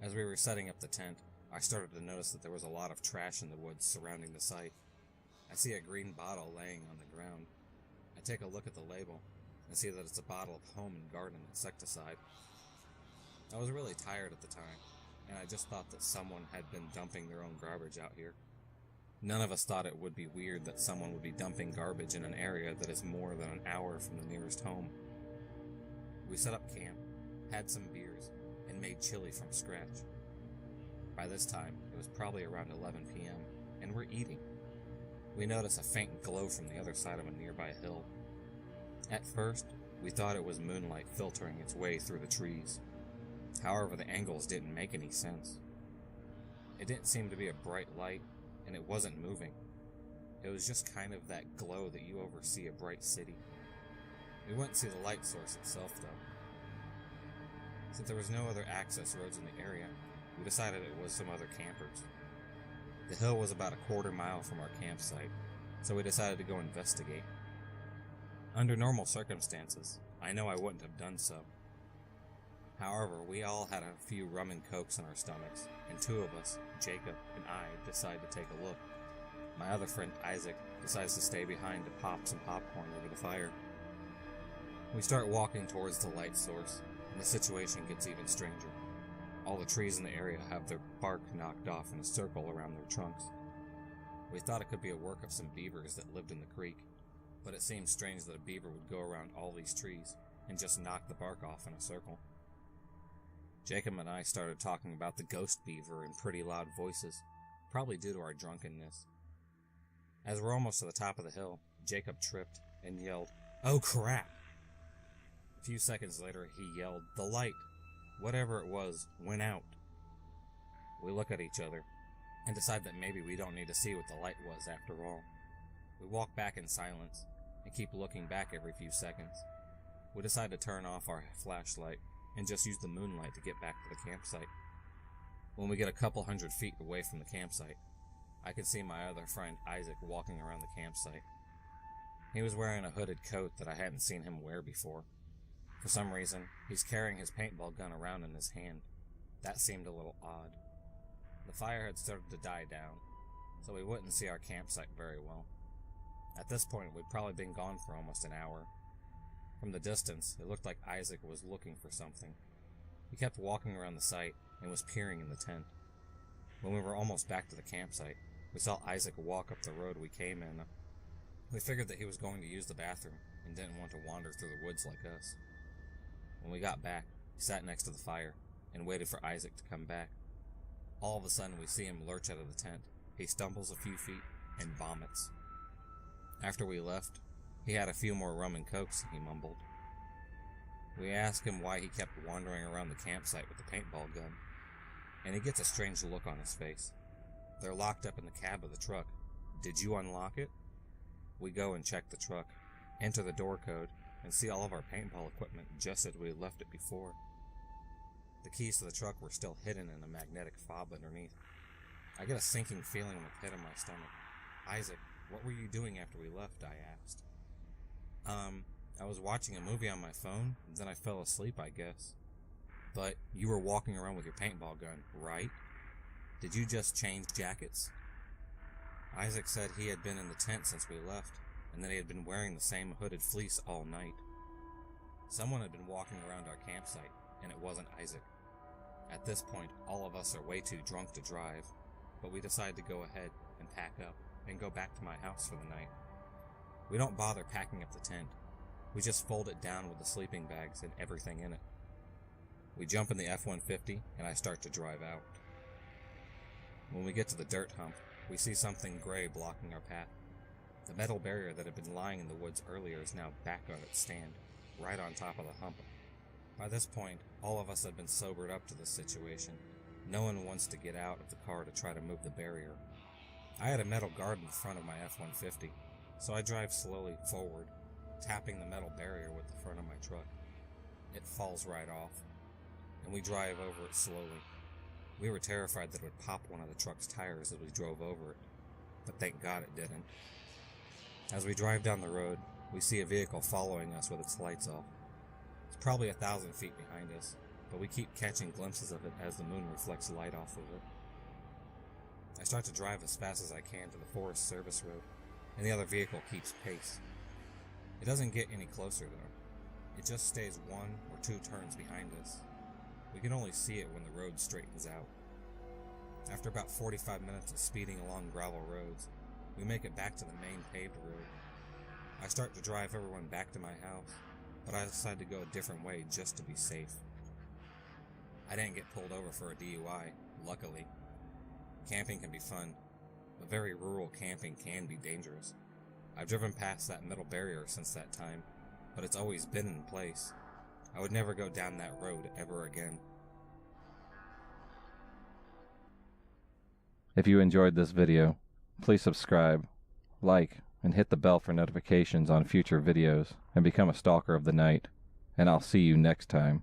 As we were setting up the tent, I started to notice that there was a lot of trash in the woods surrounding the site. I see a green bottle laying on the ground. I take a look at the label, and see that it's a bottle of Home and Garden insecticide. I was really tired at the time, and I just thought that someone had been dumping their own garbage out here. None of us thought it would be weird that someone would be dumping garbage in an area that is more than an hour from the nearest home. We set up camp, had some beers, and made chili from scratch. By this time, it was probably around 11 p.m., and we're eating. We notice a faint glow from the other side of a nearby hill. At first, we thought it was moonlight filtering its way through the trees. However, the angles didn't make any sense. It didn't seem to be a bright light, and it wasn't moving. It was just kind of that glow that you oversee a bright city. We wouldn't see the light source itself, though. Since there was no other access roads in the area, we decided it was some other campers. The hill was about a quarter mile from our campsite, so we decided to go investigate. Under normal circumstances, I know I wouldn't have done so. However, we all had a few rum and cokes in our stomachs, and two of us, Jacob and I, decided to take a look. My other friend, Isaac, decides to stay behind to pop some popcorn over the fire. We start walking towards the light source, and the situation gets even stranger. All the trees in the area have their bark knocked off in a circle around their trunks. We thought it could be a work of some beavers that lived in the creek, but it seemed strange that a beaver would go around all these trees and just knock the bark off in a circle. Jacob and I started talking about the ghost beaver in pretty loud voices, probably due to our drunkenness. As we're almost to the top of the hill, Jacob tripped and yelled, "Oh crap!" A few seconds later, he yelled, "The light!" Whatever it was, went out. We look at each other and decide that maybe we don't need to see what the light was after all. We walk back in silence and keep looking back every few seconds. We decide to turn off our flashlight and just use the moonlight to get back to the campsite. When we get a couple hundred feet away from the campsite, I can see my other friend Isaac walking around the campsite. He was wearing a hooded coat that I hadn't seen him wear before. For some reason, he's carrying his paintball gun around in his hand. That seemed a little odd. The fire had started to die down, so we wouldn't see our campsite very well. At this point, we'd probably been gone for almost an hour. From the distance, it looked like Isaac was looking for something. He kept walking around the site and was peering in the tent. When we were almost back to the campsite, we saw Isaac walk up the road we came in. We figured that he was going to use the bathroom and didn't want to wander through the woods like us. When we got back, he sat next to the fire and waited for Isaac to come back. All of a sudden, we see him lurch out of the tent. He stumbles a few feet and vomits. After we left, he had a few more rum and cokes, he mumbled. We asked him why he kept wandering around the campsite with the paintball gun, and he gets a strange look on his face. They're locked up in the cab of the truck. Did you unlock it? We go and check the truck, enter the door code, and see all of our paintball equipment just as we had left it before. The keys to the truck were still hidden in a magnetic fob underneath. I get a sinking feeling in the pit of my stomach. "Isaac, what were you doing after we left?" I asked. I was watching a movie on my phone, and then I fell asleep, I guess. But you were walking around with your paintball gun, right? Did you just change jackets? Isaac said he had been in the tent since we left, and that he had been wearing the same hooded fleece all night. Someone had been walking around our campsite, and it wasn't Isaac. At this point, all of us are way too drunk to drive, but we decide to go ahead and pack up and go back to my house for the night. We don't bother packing up the tent. We just fold it down with the sleeping bags and everything in it. We jump in the F-150 and I start to drive out. When we get to the dirt hump, we see something gray blocking our path. The metal barrier that had been lying in the woods earlier is now back on its stand, right on top of the hump. By this point, all of us had been sobered up to this situation. No one wants to get out of the car to try to move the barrier. I had a metal guard in the front of my F-150, so I drive slowly forward, tapping the metal barrier with the front of my truck. It falls right off, and we drive over it slowly. We were terrified that it would pop one of the truck's tires as we drove over it, but thank God it didn't. As we drive down the road, we see a vehicle following us with its lights off. It's probably 1,000 feet behind us, but we keep catching glimpses of it as the moon reflects light off of it. I start to drive as fast as I can to the Forest Service Road, and the other vehicle keeps pace. It doesn't get any closer though. It just stays 1 or 2 turns behind us. We can only see it when the road straightens out. After about 45 minutes of speeding along gravel roads, we make it back to the main paved road. I start to drive everyone back to my house, but I decide to go a different way just to be safe. I didn't get pulled over for a DUI, luckily. Camping can be fun, but very rural camping can be dangerous. I've driven past that metal barrier since that time, but it's always been in place. I would never go down that road ever again. If you enjoyed this video, please subscribe, like, and hit the bell for notifications on future videos, and become a stalker of the night. And I'll see you next time.